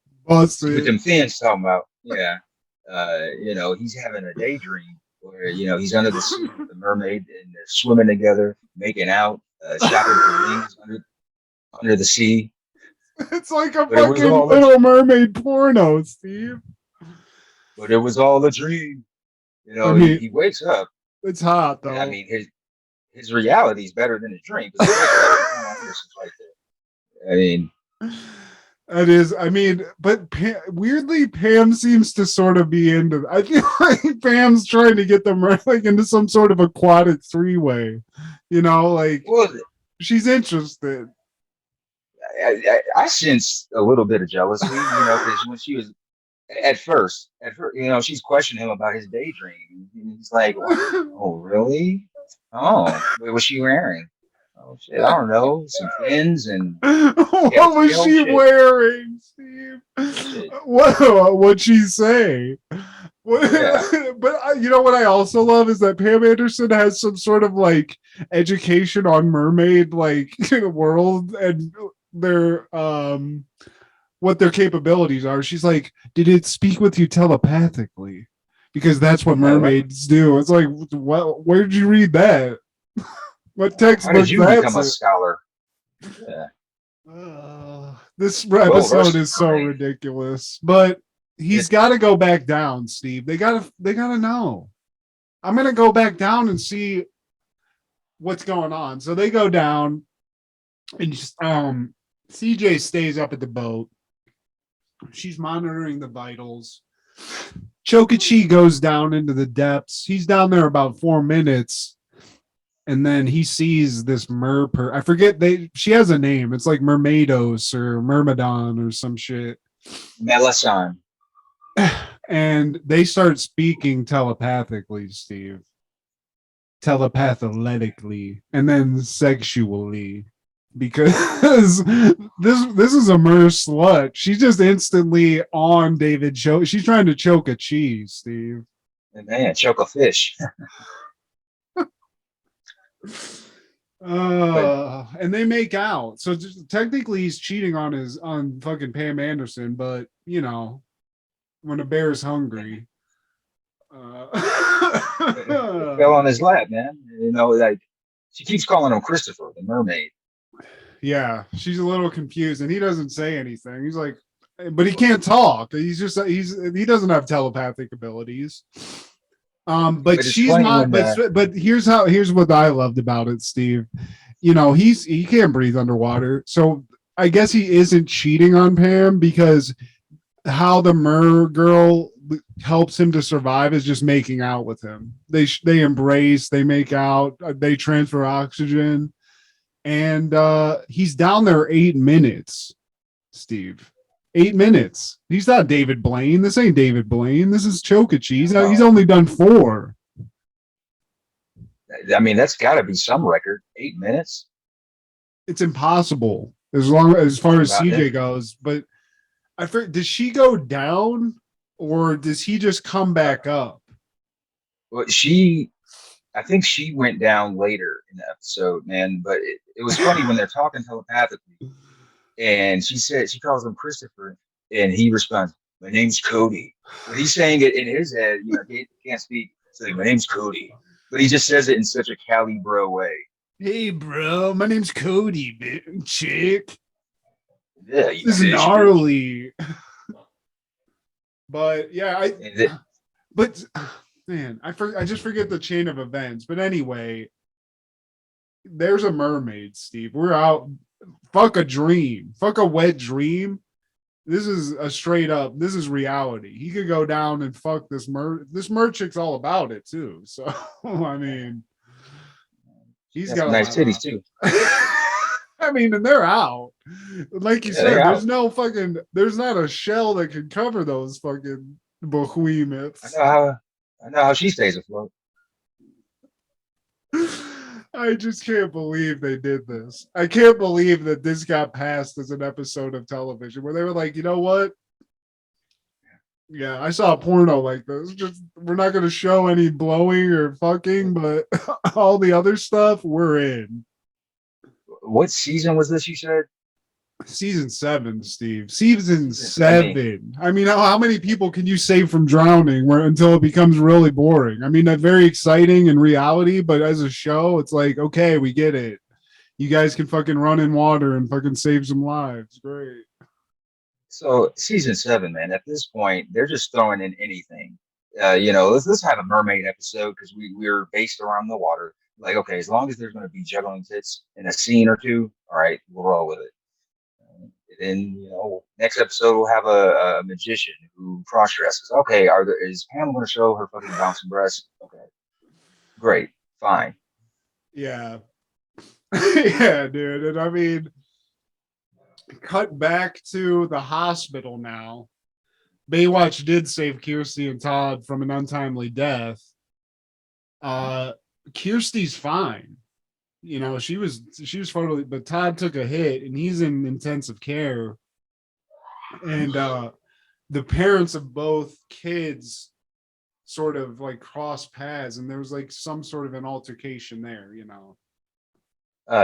C: fins talking about. Yeah, he's having a daydream where he's under the sea with the mermaid and they're swimming together, making out, shopping for rings under the sea.
F: It's like a
C: But it was
F: fucking
C: all
F: Little Mermaid porno, Steve.
C: But it was all a dream.
F: I mean,
C: he wakes up.
F: It's hot though.
C: I mean, his reality is better than his dream. 'Cause he wakes up, Anderson's right there. I mean,
F: it is. I mean, but weirdly, Pam seems to sort of be into. I feel like Pam's trying to get them like into some sort of aquatic three-way. Like
C: well,
F: she's interested.
C: I sense a little bit of jealousy, because when she was at first, she's questioning him about his daydream. And he's like, "Oh, really? Oh, what was she wearing? Oh shit, I don't know, some fins and
F: What was she wearing, Steve? What'd she say?
C: Yeah.
F: But you know what I also love is that Pam Anderson has some sort of like education on mermaid like world and their what their capabilities are. She's like, did it speak with you telepathically? Because that's what mermaids do. It's like, what? Where did you read that? What textbook?
C: How did you become a scholar?
F: Yeah. This episode is so ridiculous, but he's got to go back down, Steve. They gotta know. I'm gonna go back down and see what's going on. So they go down, and CJ stays up at the boat, She's monitoring the vitals. Chokichi goes down into the depths. He's down there about 4 minutes. And then he sees this I forget she has a name. It's like Mermaidos or Myrmidon or some shit.
C: Melasan.
F: And they start speaking telepathically, Steve. Telepathetically. And then sexually. Because this is a mer slut. She's just instantly on David She's trying to choke a cheese, Steve.
C: And man, choke a fish.
F: And they make out. So technically he's cheating on fucking Pam Anderson, but you know, when a bear's hungry.
C: It fell on his lap, man. You know, like she keeps calling him Christopher, the mermaid.
F: Yeah, she's a little confused and he doesn't say anything. He's like, but he can't talk. He doesn't have telepathic abilities. But she's not. But here's what I loved about it, Steve. You know, he can't breathe underwater, so I guess he isn't cheating on Pam because how the mer girl helps him to survive is just making out with him. They embrace, they make out, they transfer oxygen, and he's down there 8 minutes, Steve. 8 minutes. He's not David Blaine. This ain't David Blaine. This is Chokichi. He's only done 4.
C: I mean, that's got to be some record. 8 minutes.
F: It's impossible as far as CJ goes. But I forget, does she go down or does he just come back up?
C: Well, I think she went down later in the episode, man. But it was funny when they're talking telepathically. And she calls him Christopher, and he responds, "My name's Cody." But he's saying it in his head, you know, he can't speak. It's like, "My name's Cody," but he just says it in such a Cali bro way.
F: Hey, bro, my name's Cody, chick.
C: Yeah,
F: this is gnarly. But yeah, I just forget the chain of events. But anyway, there's a mermaid, Steve. We're out. Fuck a dream. Fuck a wet dream. This is this is reality. He could go down and fuck this mer chick's all about it too. So I mean, he's got
C: nice titties too.
F: I mean, and they're out. Like you said, there's not a shell that can cover those fucking behemoths.
C: I know how she stays afloat.
F: I just can't believe they did this. I can't believe that this got passed as an episode of television where they were like, you know what? Yeah, I saw a porno like this. Just we're not going to show any blowing or fucking, but all the other stuff we're in.
C: What season was this? You said
F: season 7, Steve. Season 7. I mean, how many people can you save from drowning until it becomes really boring? I mean, that's very exciting in reality, but as a show, it's like, okay, we get it. You guys can fucking run in water and fucking save some lives. Great.
C: So season 7, man. At this point, they're just throwing in anything. You know, let's have a mermaid episode because we're based around the water. Like, okay, as long as there's going to be juggling tits in a scene or two, all right, we'll roll with it. And you know, next episode we'll have a magician who cross dresses. Okay, is Pam going to show her fucking bouncing breasts? Okay, great, fine.
F: Yeah, yeah, dude. And I mean, cut back to the hospital now. Baywatch did save Kristy and Todd from an untimely death. Kirsty's fine. You know, she was totally, but Todd took a hit and he's in intensive care. And the parents of both kids sort of like cross paths and there was like some sort of an altercation there, you know.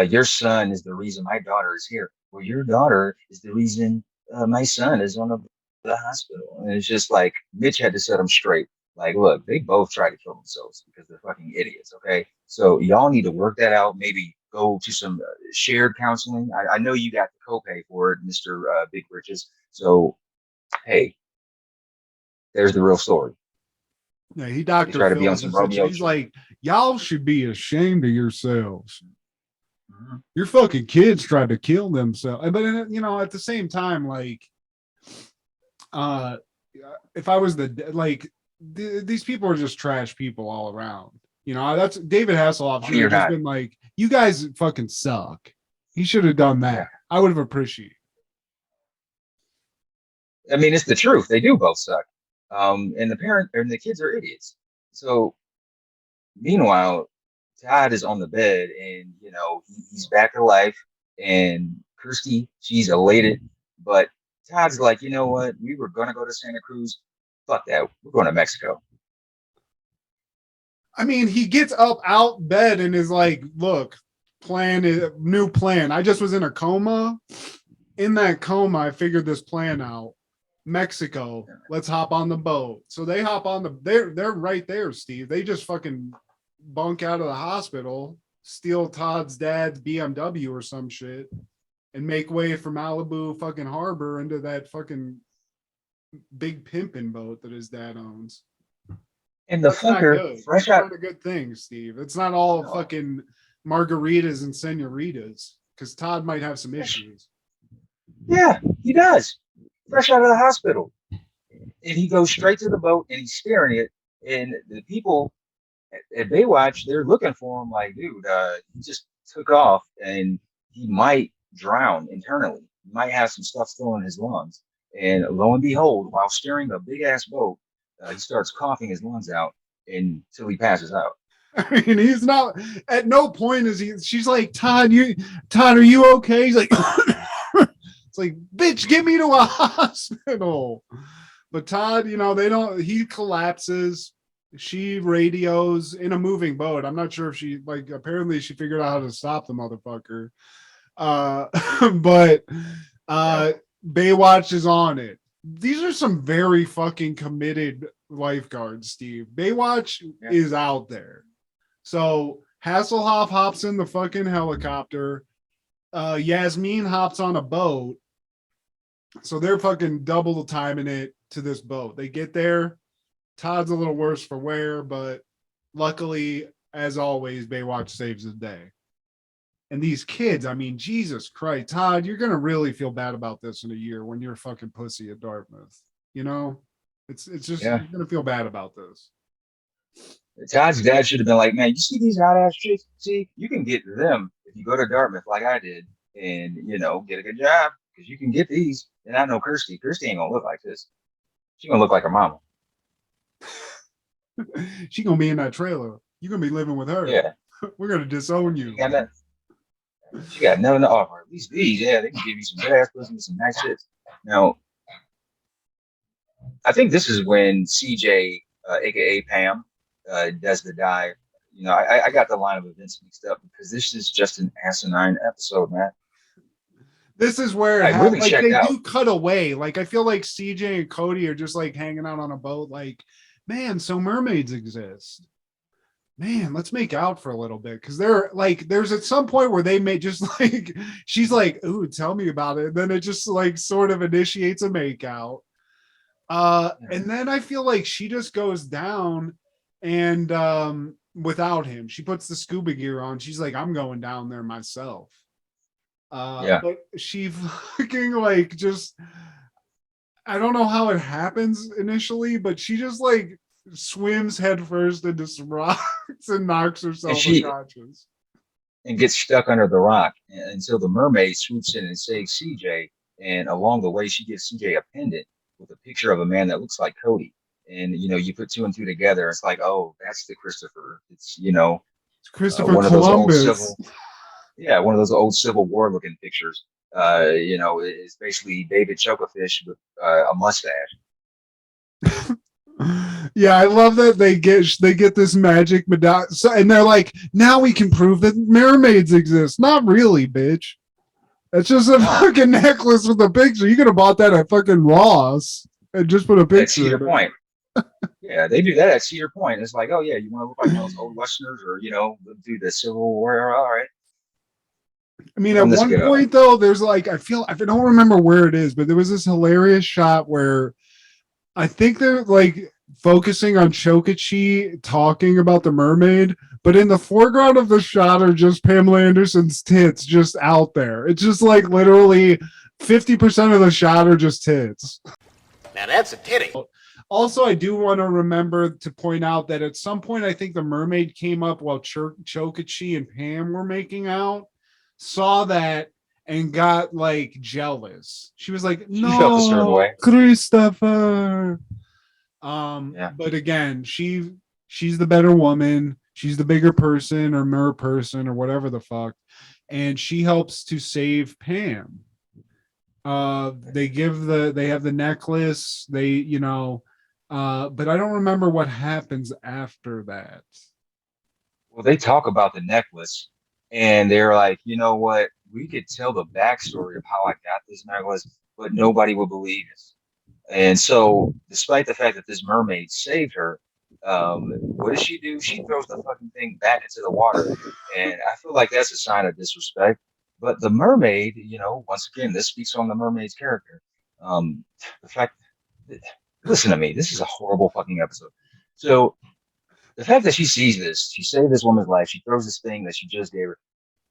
C: Your son is the reason my daughter is here. Well, your daughter is the reason my son is on the hospital. And it's just like Mitch had to set them straight. Like, look, they both tried to kill themselves because they're fucking idiots, okay? So y'all need to work that out. Maybe go to some shared counseling. I know you got the copay for it, Mr. Big Riches. So, hey, there's the real story.
F: Yeah, he Dr.
C: Try to be on some Romeo.
F: He's like, y'all should be ashamed of yourselves. Mm-hmm. Your fucking kids tried to kill themselves. But, you know, at the same time, like, if I was these people are just trash people all around. You know, that's David Hasselhoff should have just been like, you guys fucking suck. He should have done that. Yeah. I would have appreciated.
C: I mean, it's the truth. They do both suck. And the kids are idiots. So meanwhile, Todd is on the bed and, you know, he's back to life, and Kristy, she's elated, but Todd's like, you know what? We were going to go to Santa Cruz. Fuck that. We're going to Mexico.
F: I mean, he gets up out bed and is like, look, new plan. I just was in a coma. In that coma, I figured this plan out. Mexico, let's hop on the boat. So they hop on they're right there, Steve. They just fucking bunk out of the hospital, steal Todd's dad's BMW or some shit, and make way from Malibu fucking harbor into that fucking big pimping boat that his dad owns.
C: And the fucker, fresh out
F: a good thing, Steve. It's not all fucking margaritas and senoritas, because Todd might have some issues.
C: Yeah, he does. Fresh out of the hospital. And he goes straight to the boat and he's staring at it. And the people at Baywatch, they're looking for him like, dude, he just took off and he might drown internally. He might have some stuff still in his lungs. And lo and behold, while steering a big ass boat, he starts coughing his lungs out until he passes out.
F: I mean, he's not, at no point is she's like, Todd, are you okay? He's like, it's like, bitch, get me to a hospital. But Todd, you know, he collapses. She radios in a moving boat. I'm not sure if apparently she figured out how to stop the motherfucker. But Baywatch is on it. These are some very fucking committed lifeguards, Steve. Baywatch is out there. So Hasselhoff hops in the fucking helicopter. Yasmin hops on a boat. So they're fucking double the time in it to this boat. They get there. Todd's a little worse for wear, but luckily, as always, Baywatch saves the day. And these kids, I mean, Jesus Christ, Todd, you're going to really feel bad about this in a year when you're a fucking pussy at Dartmouth. You know, it's just, you're going to feel bad about this.
C: Todd's dad should have been like, man, you see these hot ass chicks? See, you can get them if you go to Dartmouth like I did and, you know, get a good job because you can get these. And I know Kristy ain't going to look like this. She's going to look like her mama.
F: She going to be in that trailer. You're going to be living with her.
C: Yeah.
F: We're going to disown you.
C: She got nothing to offer. At least these, they can give you some good ass pussy, some nice shit. Now, I think this is when CJ, aka Pam, does the dive. You know, I got the line of events mixed up because this is just an asinine episode, man.
F: This is where
C: really
F: like they
C: out.
F: Do cut away. Like I feel like CJ and Cody are just like hanging out on a boat. Like, man, so mermaids exist. Man, let's make out for a little bit because they're like, there's at some point where they may just like, she's like, ooh, tell me about it. And then it just like sort of initiates a make out. And then I feel like she just goes down and without him, she puts the scuba gear on. She's like, I'm going down there myself. But she fucking like just, I don't know how it happens initially, but she just like swims headfirst into some rocks and knocks herself unconscious.
C: And gets stuck under the rock until the mermaid swoops in and saves CJ. And along the way, she gives CJ a pendant with a picture of a man that looks like Cody. And, you know, you put two and two together. It's like, oh, that's the Christopher. It's, you know,
F: it's Christopher Columbus.
C: One of those old Civil War looking pictures. You know, it's basically David Chokefish with a mustache.
F: Yeah, I love that they get this magic medallion, and they're like, now we can prove that mermaids exist. Not really, bitch. It's just a fucking necklace with a picture. You could have bought that at fucking Ross and just put a picture.
C: At Cedar Point. Yeah, they do that at Cedar Point. It's like, oh yeah, you want to look like those old Westerners, or you know, do the Civil War era? All right.
F: I mean, at one point though, there's like, I don't remember where it is, but there was this hilarious shot where I think they're like focusing on Chokichi talking about the mermaid, but in the foreground of the shot are just Pamela Anderson's tits just out there. It's just like literally 50% of the shot are just tits.
D: Now that's a titty.
F: Also, I do want to remember to point out that at some point, I think the mermaid came up while Chokichi and Pam were making out, saw that, and got like jealous. She was like,
C: She felt a certain
F: "No,
C: way.
F: Christopher."
C: Yeah.
F: But again, she's the better woman. She's the bigger person or mer person or whatever the fuck, and she helps to save Pam. They have the necklace. But I don't remember what happens after that.
C: Well, they talk about the necklace, and they're like, you know what? We could tell the backstory of how I got this necklace, but nobody will believe us. And so, despite the fact that this mermaid saved her, what does she do? She throws the fucking thing back into the water, and I feel like that's a sign of disrespect. But the mermaid, once again, this speaks on the mermaid's character. The fact, listen to me, this is a horrible fucking episode. So the fact that she sees this, she saved this woman's life, she throws this thing that she just gave her.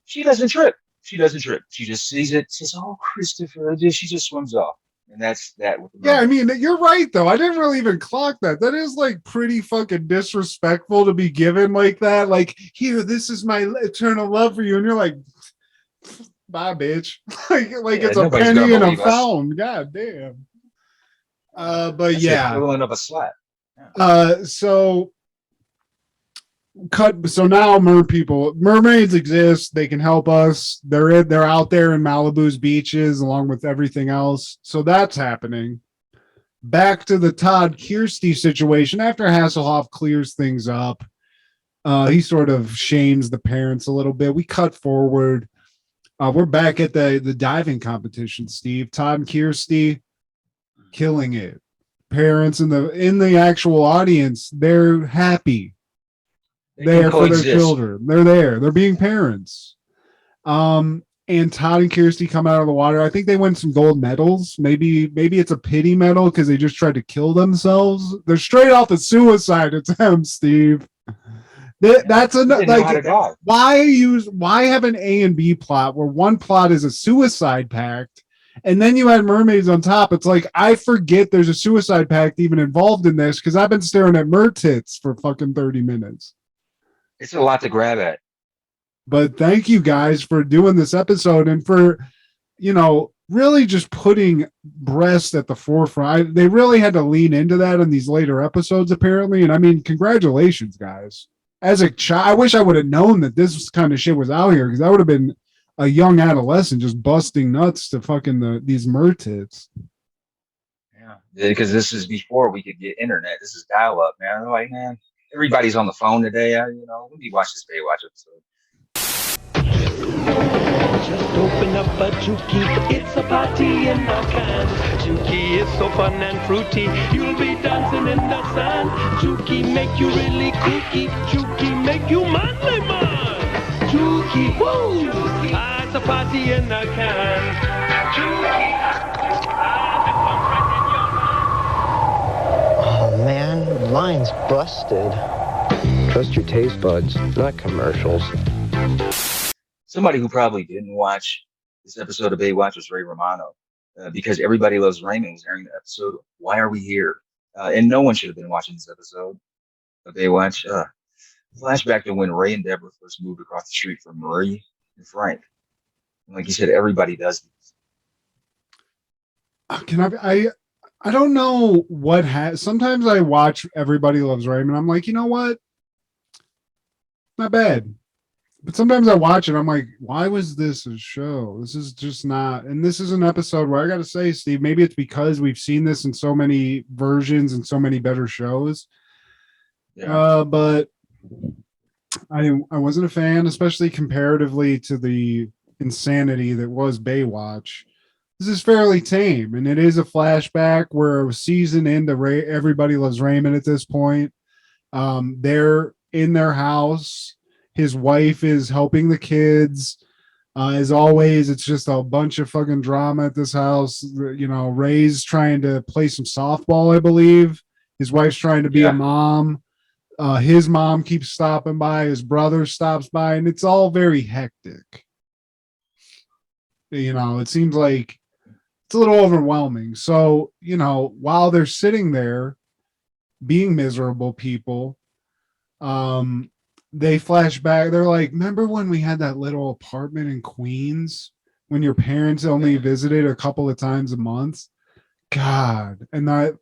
C: She doesn't trip. She doesn't trip. She just sees it, says, "Oh, Christopher," she just swims off. And that's that.
F: Yeah, I mean, you're right, though. I didn't really even clock that. That is like pretty fucking disrespectful to be given like that. Like, here, this is my eternal love for you. And you're like, bye, bitch. like it's a penny and a pound. God damn. But
C: that's
F: yeah.
C: the equivalent of a slap.
F: Yeah. So now mermaids exist. They can help us. They're out there in Malibu's beaches along with everything else. So that's happening. Back to the Todd Kirsty situation. After Hasselhoff clears things up, he sort of shames the parents a little bit. We cut forward. We're back at the diving competition, Steve. Todd and Kirsty killing it. Parents in the actual audience, they're happy. There for their children. They're there. They're being parents. And Todd and Kirsty come out of the water. I think they win some gold medals. Maybe it's a pity medal because they just tried to kill themselves. They're straight off the suicide attempt, Steve. That's like why have an A and B plot where one plot is a suicide pact and then you add mermaids on top? It's like I forget there's a suicide pact even involved in this because I've been staring at mer tits for fucking 30 minutes.
C: It's a lot to grab at.
F: But thank you guys for doing this episode and for, really just putting breast at the forefront. They really had to lean into that in these later episodes, apparently. And I mean, congratulations, guys. As a child, I wish I would have known that this kind of shit was out here because I would have been a young adolescent just busting nuts to fucking these mer tits.
C: Yeah, because this is before we could get internet. This is dial up, man. They're like, man, everybody's on the phone today. Let me watch this Baywatch episode.
G: Just open up a Juki, it's a party in the can. Juki is so fun and fruity, you'll be dancing in the sand. Juki make you really kooky, Juki make you manly man. Juki, woo! Ah, it's a party in the can. Juki,
H: oh man, line's busted.
I: Trust your taste buds, not commercials.
C: Somebody who probably didn't watch this episode of Baywatch was Ray Romano, because Everybody Loves Raymond was airing the episode Why Are We Here? And no one should have been watching this episode of Baywatch. Flashback to when Ray and Deborah first moved across the street from Marie and Frank. And like you said, everybody does this.
F: I don't know what sometimes I watch Everybody Loves Raymond. I'm like, you know what? Not bad. But sometimes I watch it, I'm like, why was this a show? This is just not. And this is an episode where I got to say, Steve, maybe it's because we've seen this in so many versions and so many better shows. Yeah. But I wasn't a fan, especially comparatively to the insanity that was Baywatch. This is fairly tame, and it is a flashback. We're a season into Everybody Loves Raymond at this point. They're in their house. His wife is helping the kids. As always, it's just a bunch of fucking drama at this house. Ray's trying to play some softball, I believe. His wife's trying to be a mom. His mom keeps stopping by. His brother stops by, and it's all very hectic. It seems like it's a little overwhelming. So, you know, while they're sitting there being miserable people, they flash back. They're like, remember when we had that little apartment in Queens when your parents only visited a couple of times a month? God. And that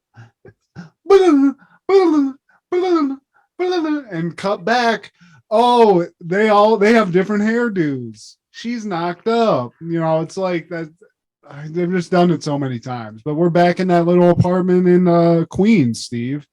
F: and cut back. Oh, they have different hairdos. She's knocked up. You know, it's like that. They've just done it so many times. But we're back in that little apartment in Queens, Steve.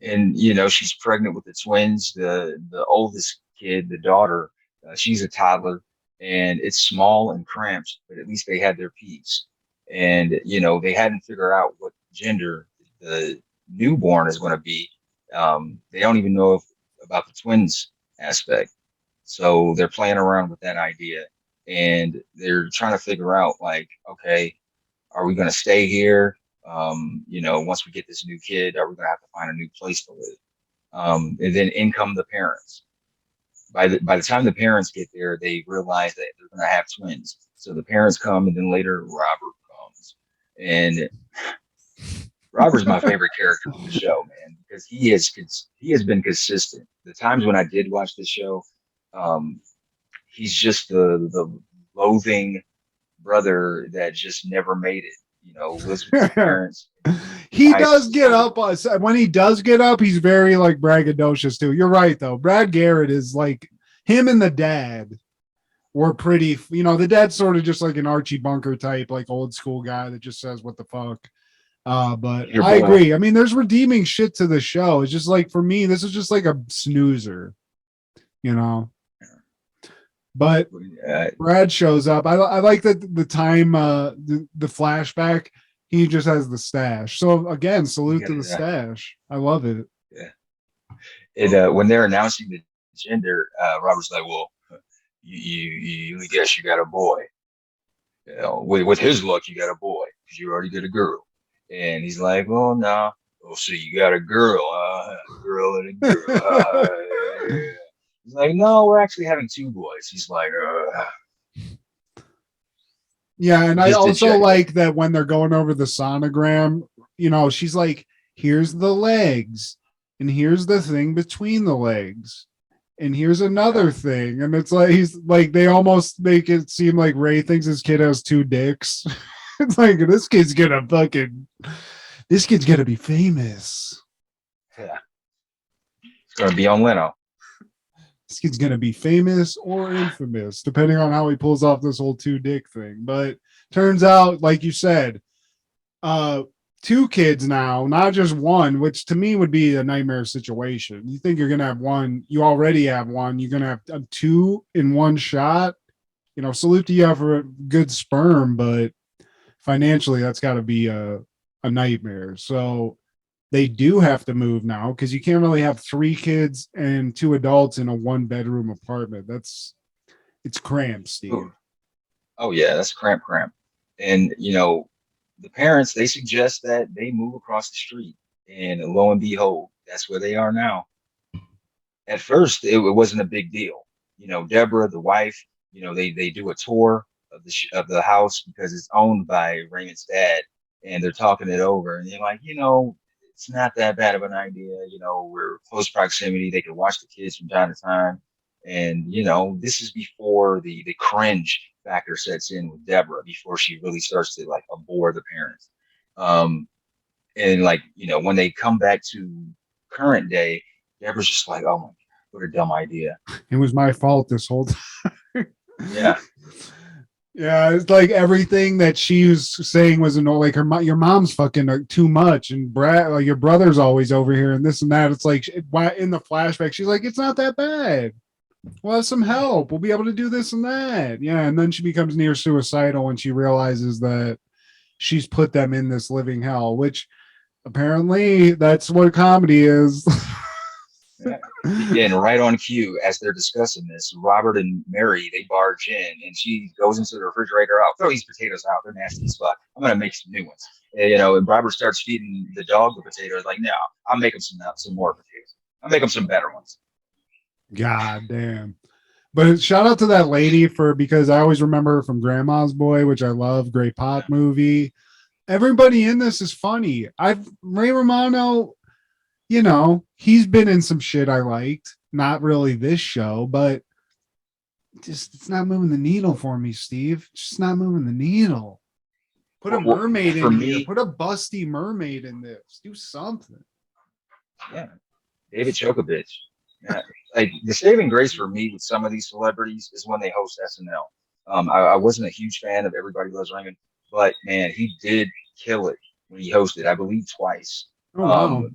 C: And you know, she's pregnant with the twins. The oldest kid, the daughter, she's a toddler, and it's small and cramped, but at least they had their peace. And you know, they hadn't figured out what gender the newborn is going to be. They don't even know about the twins aspect, so they're playing around with that idea, and they're trying to figure out, like, okay, are we going to stay here? You know, once we get this new kid, are we going to have to find a new place to live? And then in come the parents. By the time the parents get there, they realize that they're going to have twins. So the parents come, and then later Robert comes. And Robert's my favorite character in the show, man, because he has been consistent. The times when I did watch the show, he's just the loathing brother that just never made it. You know, lives with his parents.
F: He does get up. When he does get up, he's very like braggadocious too. You're right though. Brad Garrett is like, him and the dad were pretty. You know, the dad's sort of just like an Archie Bunker type, like old school guy that just says what the fuck. But I agree. I mean, there's redeeming shit to the show. It's just like, for me, this is just like a snoozer, you know. But Brad shows up. I like that the time, the flashback, he just has the stash. So again, salute to the stash. I love it.
C: Yeah. And when they're announcing the gender, Robert's like, "Well, you guess you got a boy. You know, with his luck, you got a boy because you already got a girl." And he's like, "Well, no. Well, see, you got a girl, a girl and a girl." Yeah. He's like, "No, we're actually having two boys." He's like,
F: yeah, and I also like that when they're going over the sonogram, you know, she's like, here's the legs, and here's the thing between the legs, and here's another thing. And it's like, he's like, they almost make it seem like Ray thinks his kid has two dicks. It's like, this kid's gonna be famous.
C: Yeah. It's gonna be on Leno.
F: This kid's gonna be famous or infamous, depending on how he pulls off this whole two dick thing. But turns out, like you said, two kids now, not just one, which to me would be a nightmare situation. You think you're gonna have one, you already have one, you're gonna have two in one shot. You know, salute to you for a good sperm, but financially that's got to be a nightmare. So they do have to move now because you can't really have three kids and two adults in a one bedroom apartment. It's cramped, Steve.
C: Oh yeah, that's cramp. And you know, the parents, they suggest that they move across the street, and lo and behold, that's where they are now. At first, it wasn't a big deal. You know, Deborah, the wife, you know, they do a tour of the house because it's owned by Raymond's dad, and they're talking it over, and they're like, you know, it's not that bad of an idea. You know, we're close proximity. They can watch the kids from time to time. And, you know, this is before the cringe factor sets in with Deborah, before she really starts to like abhor the parents. And like, you know, when they come back to current day, Deborah's just like, oh my God, what a dumb idea.
F: It was my fault this whole time.
C: Yeah.
F: Yeah, it's like everything that she was saying was like your mom's fucking too much, and Brad, like your brother's always over here, and this and that. It's like in the flashback, she's like, it's not that bad. We'll have some help. We'll be able to do this and that. Yeah, and then she becomes near suicidal when she realizes that she's put them in this living hell, which apparently that's what comedy is.
C: Yeah, and right on cue, as they're discussing this, Robert and Mary, they barge in, and she goes into the refrigerator. I'll throw these potatoes out. They're nasty as fuck. I'm gonna make some new ones. And, you know, and Robert starts feeding the dog the potatoes. Like, no, I'll make him some more potatoes. I'll make them some better ones.
F: God damn. But shout out to that lady because I always remember her from Grandma's Boy, which I love. Great pot movie. Everybody in this is funny. Ray Romano, he's been in some shit I liked. Not really this show, but just it's not moving the needle for me, Steve. It's just not moving the needle. Put a mermaid in here. Put a busty mermaid in this. Do something.
C: Yeah, David Chokovich. Yeah, like the saving grace for me with some of these celebrities is when they host SNL. I wasn't a huge fan of Everybody Loves Raymond, but man, he did kill it when he hosted. I believe twice.
F: Oh wow.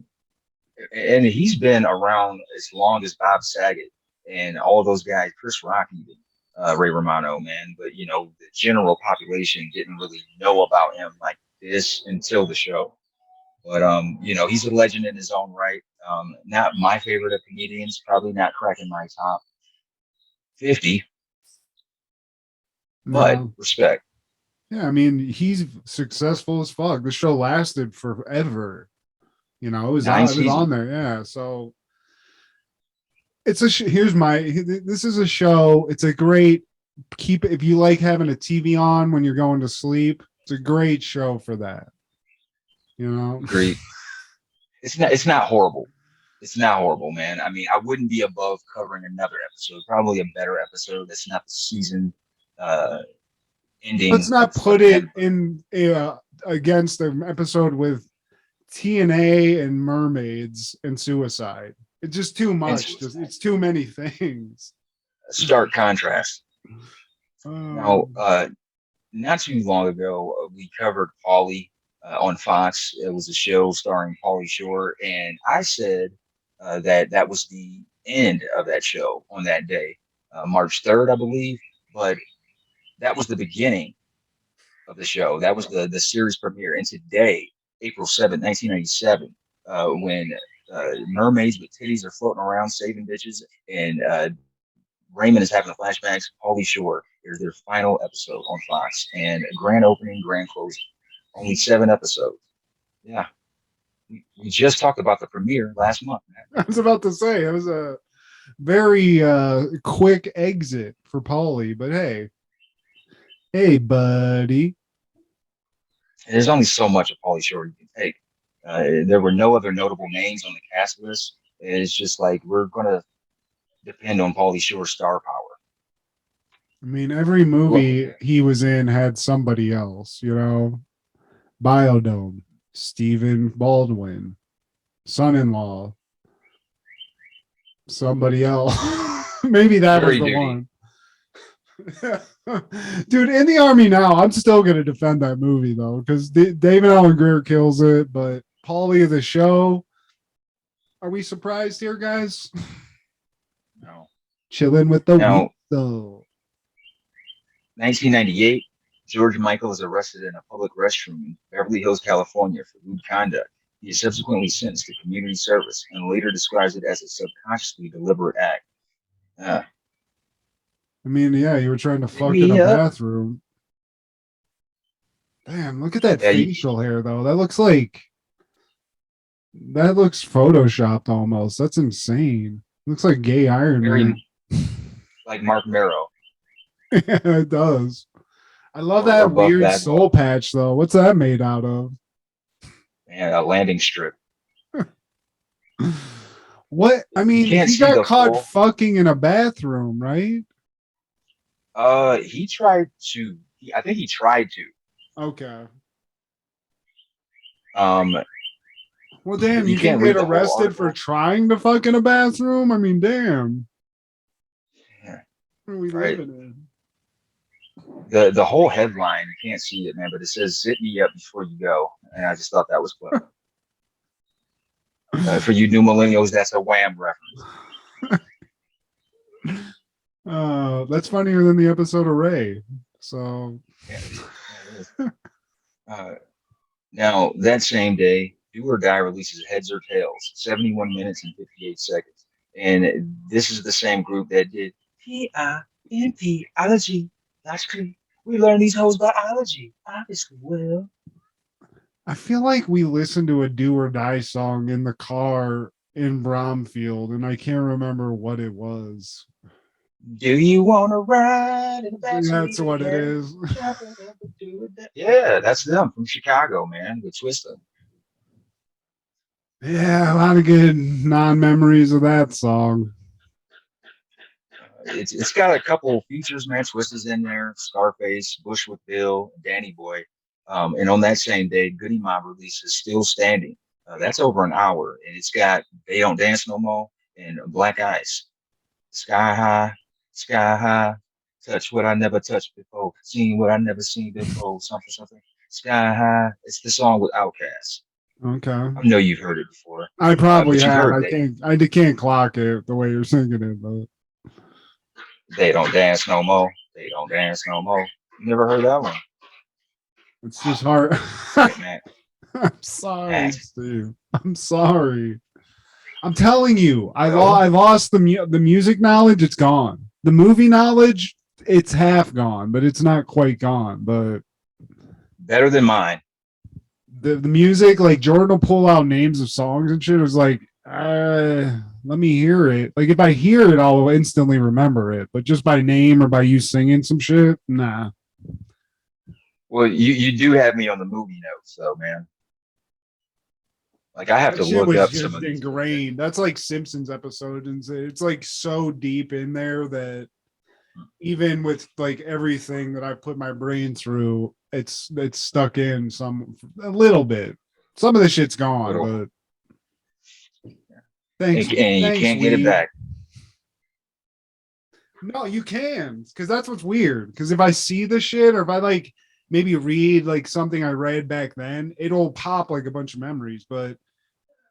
C: And he's been around as long as Bob Saget and all those guys, Chris Rock even, Ray Romano, man. But the general population didn't really know about him like this until the show. But he's a legend in his own right. Not my favorite of comedians, probably not cracking my top 50, but respect.
F: Yeah, I mean, he's successful as fuck. The show lasted forever. It was on there. Yeah, so it's this is a show. It's a great if you like having a TV on when you're going to sleep. It's a great show for that.
C: Great. It's not horrible. It's not horrible, man. I mean, I wouldn't be above covering another episode, probably a better episode. That's not the season ending.
F: Let's not put it in against an episode with TNA and mermaids and suicide. It's just too much. It's too many things.
C: Stark contrast. Now, not too long ago, we covered Pauly on Fox. It was a show starring Pauly Shore, and I said that was the end of that show on that day, March 3rd, I believe. But that was the beginning of the show. That was the series premiere. And today, April 7th, 1997, when mermaids with titties are floating around saving bitches, and Raymond is having the flashbacks, Pauly Shore, here's their final episode on Fox. And grand opening, grand closing. Only 7 episodes. Yeah. We just talked about the premiere last month, man.
F: I was about to say, it was a very quick exit for Pauly, but hey, buddy.
C: There's only so much of Pauly Shore you can take. There were no other notable names on the cast list. It's just like we're going to depend on Pauly Shore's star power.
F: I mean, every movie he was in had somebody else, Biodome, Stephen Baldwin, Son-in-Law, somebody else. Maybe that was the one. Dude, In the Army Now, I'm still going to defend that movie, though, because David Alan Grier kills it, but Pauly of the show, are we surprised here, guys?
C: No.
F: Chilling with the weak, though.
C: 1998, George Michael is arrested in a public restroom in Beverly Hills, California for lewd conduct. He is subsequently sentenced to community service and later describes it as a subconsciously deliberate act.
F: I mean, yeah, you were trying to fuck in a bathroom. Damn, look at that facial hair, though. That looks photoshopped almost. That's insane. Looks like gay Iron Man.
C: Like Mark Marrow.
F: Yeah, it does. I love that weird soul patch, though. What's that made out of?
C: Man, a landing strip.
F: What? I mean, he got caught fucking in a bathroom, right?
C: He tried to. I think he tried to.
F: Okay.
C: Well,
F: damn, you can get arrested for trying to fuck in a bathroom? I mean, damn.
C: Yeah.
F: What are we living in?
C: The whole headline, you can't see it, man, but it says "Zip me up before you go," and I just thought that was clever. For you new millennials, that's a Wham reference.
F: That's funnier than the episode of Ray. So,
C: now that same day, Do or Die releases Heads or Tails, 71 minutes and 58 seconds, and this is the same group that did PIMP-ology. That's true. We learn these hoes biology. Obviously, well.
F: I feel like we listened to a Do or Die song in the car in Bromfield, and I can't remember what it was.
C: Do you want to ride in the
F: That's
C: backseat
F: what it
C: again?
F: is.
C: Yeah, that's them from Chicago, man, with Twista.
F: Yeah, a lot of good non-memories of that song.
C: It's got a couple features, man. Twista's in there, Scarface, Bushwick Bill, Danny Boy. And on that same day, Goody Mob releases Still Standing. That's over an hour, and it's got They Don't Dance No More and Black Ice. Sky high, touch what I never touched before, seen what I never seen before, something. Sky high. It's the song with Outkast.
F: Okay.
C: I know you've heard it before.
F: I probably
C: but you've
F: have.
C: heard
F: I can't clock it the way you're singing it, but
C: They Don't Dance No More. They Don't Dance No More. Never heard that one.
F: it's just hard.
C: Man.
F: I'm sorry, Steve. I'm sorry. I'm telling you, I lost the music knowledge. It's gone. The movie knowledge, it's half gone, but it's not quite gone. But
C: Better than mine.
F: the music, like Jordan will pull out names of songs and shit. It was like, let me hear it. Like if I hear it, I'll instantly remember it. But just by name or by you singing some shit, nah.
C: Well, you do have me on the movie notes, though, man. Like I have
F: That
C: to
F: shit
C: look
F: was
C: up
F: just
C: some of these.
F: ingrained. That's like Simpsons episode, and it's like so deep in there that even with like everything that I put my brain through, it's stuck in a little bit. Some of the shit's gone, but thanks.
C: And you can't get it back.
F: No, you can, because that's what's weird. Because if I see the shit, or if I like maybe read like something I read back then, it'll pop like a bunch of memories. But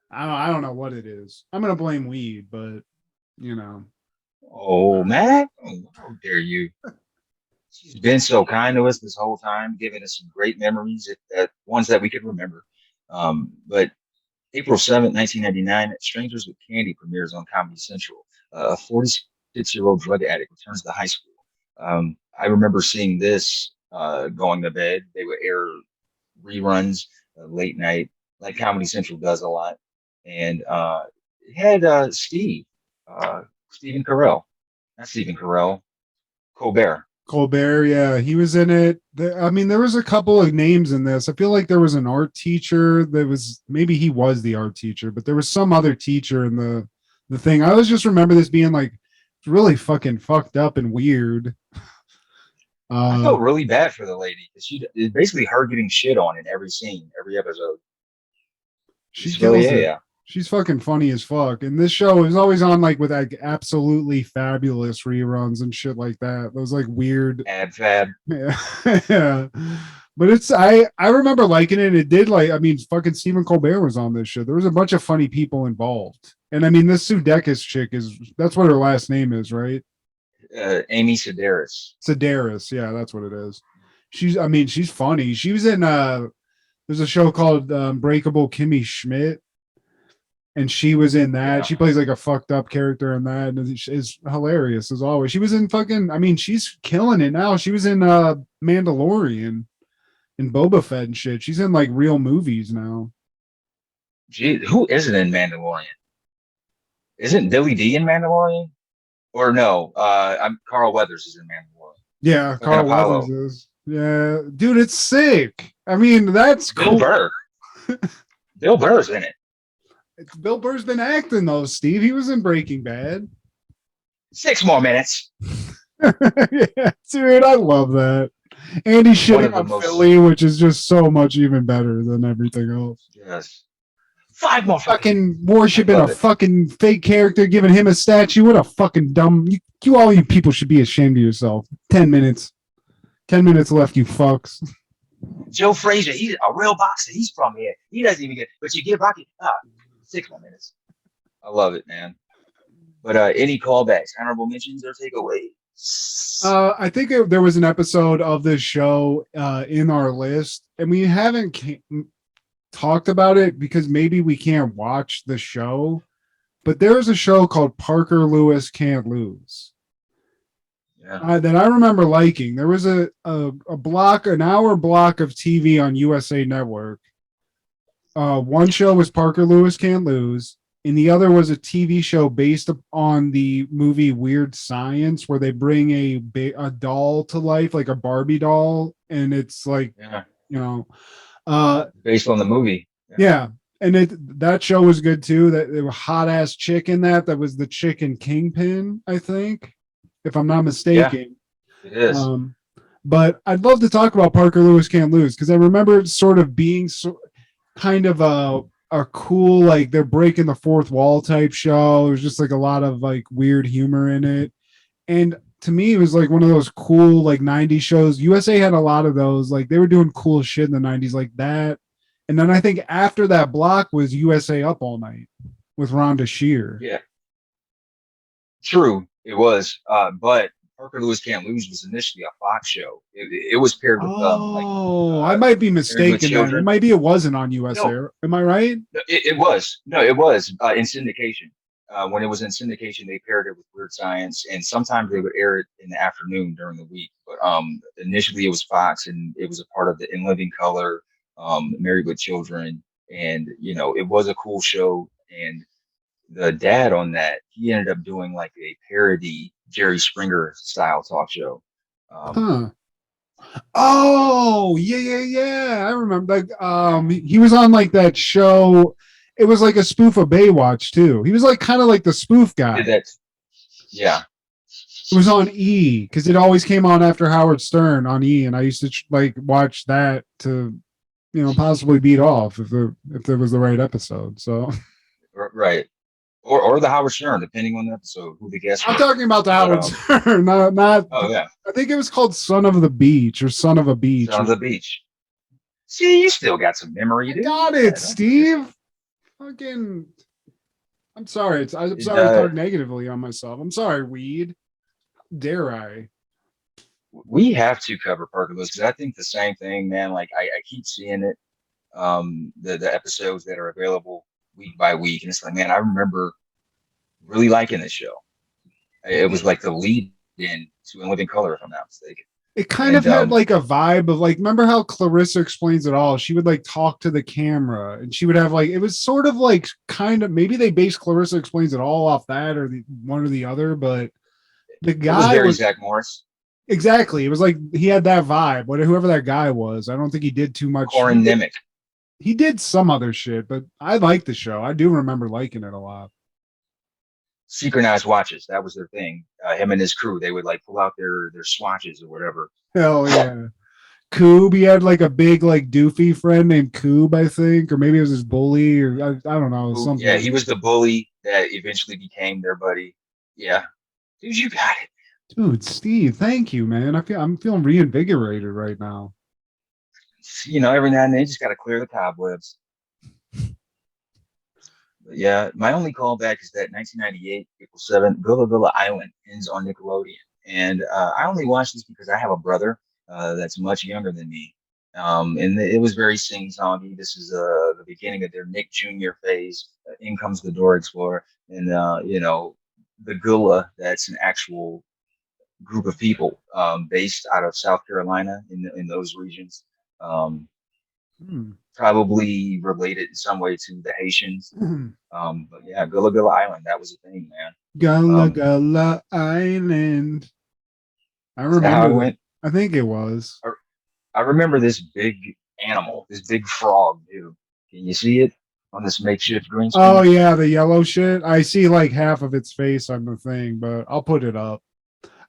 F: I don't know what it is. I'm gonna blame weed, but you know.
C: Oh, man. How dare you? She's been so kind to us this whole time, giving us some great memories, ones that we could remember. But April 7th, 1999, Strangers with Candy premieres on Comedy Central. A 46-year-old drug addict returns to high school. I remember seeing this going to bed. They would air reruns late night, like Comedy Central does a lot. And it had Stephen Carell. Not Stephen Carell, Colbert.
F: Colbert, yeah, he was in it. I mean, there was a couple of names in this. I feel like there was an art teacher. Maybe he was the art teacher, but there was some other teacher in the thing. I always just remember this being like really fucking fucked up and weird.
C: I felt really bad for the lady because it's basically her getting shit on in every scene, every episode.
F: She's fucking funny as fuck. And this show is always on like with like absolutely fabulous reruns and shit like that. Those like weird
C: Ab fab.
F: Yeah. Yeah. But I remember liking it. It did like, I mean, fucking Stephen Colbert was on this shit. There was a bunch of funny people involved. And I mean, this Sudeikis chick that's what her last name is, right?
C: Amy Sedaris.
F: Sedaris, yeah, that's what it is. She's funny. She was in there's a show called Unbreakable Kimmy Schmidt, and she was in that. Yeah. She plays like a fucked up character in that, and is hilarious as always. She was in fucking, I mean, she's killing it now. She was in Mandalorian and Boba Fett and shit. She's in like real movies now.
C: Gee, who isn't in Mandalorian? Isn't Billy D in Mandalorian? Or no, Carl Weathers is in Mandalorian.
F: Yeah, Carl Weathers is. Yeah, dude, it's sick. I mean, that's
C: Bill
F: cool.
C: Burr. Bill Burr's in it.
F: Bill Burr's been acting though, Steve. He was in Breaking Bad.
C: 6 more minutes.
F: Yeah, dude, I love that. And he's shitting on Philly, which is just so much even better than everything else.
C: Yes. 5 more
F: fucking worshiping a fucking fake character, giving him a statue. What a fucking dumb. All you people should be ashamed of yourself. 10 minutes. 10 minutes left, you fucks.
C: Joe Frazier, he's a real boxer. He's from here. He doesn't even get, but you give Rocky 6 more minutes. I love it, man. But any callbacks, honorable mentions, or takeaways?
F: I think there was an episode of this show in our list, and we haven't talked about it because maybe we can't watch the show. But there's a show called Parker Lewis Can't Lose. Yeah. That I remember liking. There was an hour block of TV on USA Network. One show was Parker Lewis Can't Lose, and the other was a TV show based on the movie Weird Science, where they bring a doll to life, like a Barbie doll, and it's like,
C: Yeah.
F: you know,
C: Based on the movie.
F: yeah. And that show was good too. That there was a hot ass chick in that. That was the chicken Kingpin, I think, if I'm not mistaken.
C: It is.
F: But I'd love to talk about Parker Lewis Can't Lose, because I remember it sort of being kind of a cool, like they're breaking the fourth wall type show. It was just like a lot of like weird humor in it. And to me, it was like one of those cool like 90s shows. USA had a lot of those. Like they were doing cool shit in the 90s like that. And then I think after that block was USA Up All Night with Rhonda Shear.
C: Yeah. True, it was. But Parker Lewis Can't Lose was initially a Fox show. It was paired with
F: I might be mistaken. Then. Maybe it wasn't on USA. No. Am I right?
C: It was. No, it was in syndication. When it was in syndication, they paired it with Weird Science, and sometimes they would air it in the afternoon during the week. But initially, it was Fox, and it was a part of the In Living Color, Married with Children, and it was a cool show. And the dad on that, he ended up doing like a parody Jerry Springer style talk show.
F: Oh yeah. I remember. Like, he was on like that show. It was like a spoof of Baywatch too. He was like kind of like the spoof guy.
C: Yeah.
F: It was on E because it always came on after Howard Stern on E, and I used to like watch that to, possibly beat off if there was the right episode. So.
C: Right. Or the Howard Stern, depending on the episode, who the guest.
F: I'm talking about the Howard Stern, not.
C: Oh yeah.
F: I think it was called Son of the Beach or Son of a Beach.
C: Son of the Beach. See, you still got some memory.
F: I got it, Steve. Fucking. I'm sorry. I'm sorry to talk negatively on myself. I'm sorry, Weed. Dare I?
C: We have to cover Parker Lewis because I think the same thing, man. Like I keep seeing it, the episodes that are available week by week, and it's like, man, I remember really liking this show. It was like the lead in to In Living Color, if I'm not mistaken.
F: It kind of had like a vibe of like, remember how Clarissa Explains It All? She would like talk to the camera, and she would have like, it was sort of like kind of, maybe they based Clarissa Explains It All off that or one or the other, but the guy
C: was Zach Morris.
F: Exactly. It was like he had that vibe. Whoever that guy was, I don't think he did too much.
C: Corin Nemec.
F: He did some other shit, but I liked the show. I do remember liking it a lot.
C: Synchronized watches, that was their thing. Him and his crew, they would like pull out their swatches or whatever.
F: Hell yeah. Coob, he had like a big like doofy friend named Coob, I think, or maybe it was his bully, or I don't know. Something.
C: Yeah, he was the bully that eventually became their buddy. Yeah. Dude, you got it.
F: Dude, Steve, thank you, man. I'm feeling reinvigorated right now.
C: Every now and then you just got to clear the cobwebs. But yeah, my only callback is that 1998, April 7th, Gullah Island ends on Nickelodeon. And I only watched this because I have a brother that's much younger than me. And it was very sing-songy. This is the beginning of their Nick Jr. phase. In comes the Door Explorer. And, the Gullah, that's an actual group of people based out of South Carolina in those regions. Probably related in some way to the Haitians. But yeah, Gullah Island, that was a thing, man.
F: Gullah Island. I remember how it went. I think it was.
C: I remember this big animal, this big frog, dude. Can you see it on this makeshift green screen?
F: Oh yeah, the yellow shit. I see like half of its face on the thing, but I'll put it up.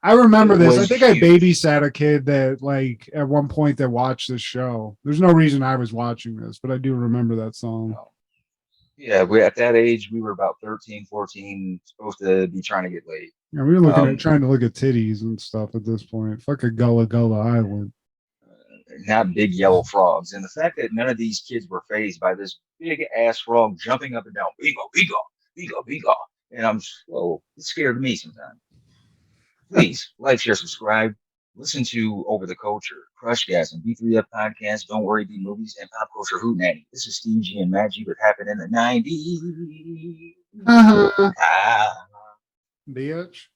F: I remember this. I think I babysat a kid that like at one point that watched this show. There's no reason I was watching this, but I do remember that song.
C: Yeah, we at that age, we were about 13, 14, supposed to be trying to get laid.
F: Yeah, we were looking at trying to look at titties and stuff at this point. Fuck a Gullah Island.
C: Not big yellow frogs. And the fact that none of these kids were fazed by this big ass frog jumping up and down, bigo. And I'm slow. It scared me sometimes. Please like, share, subscribe. Listen to Over the Culture, Crush Gas, and B3F Podcast, Don't Worry, B Movies, and Pop Culture Hootenanny. This is Steve G and Matt G. What happened in the 90s?
F: Bitch.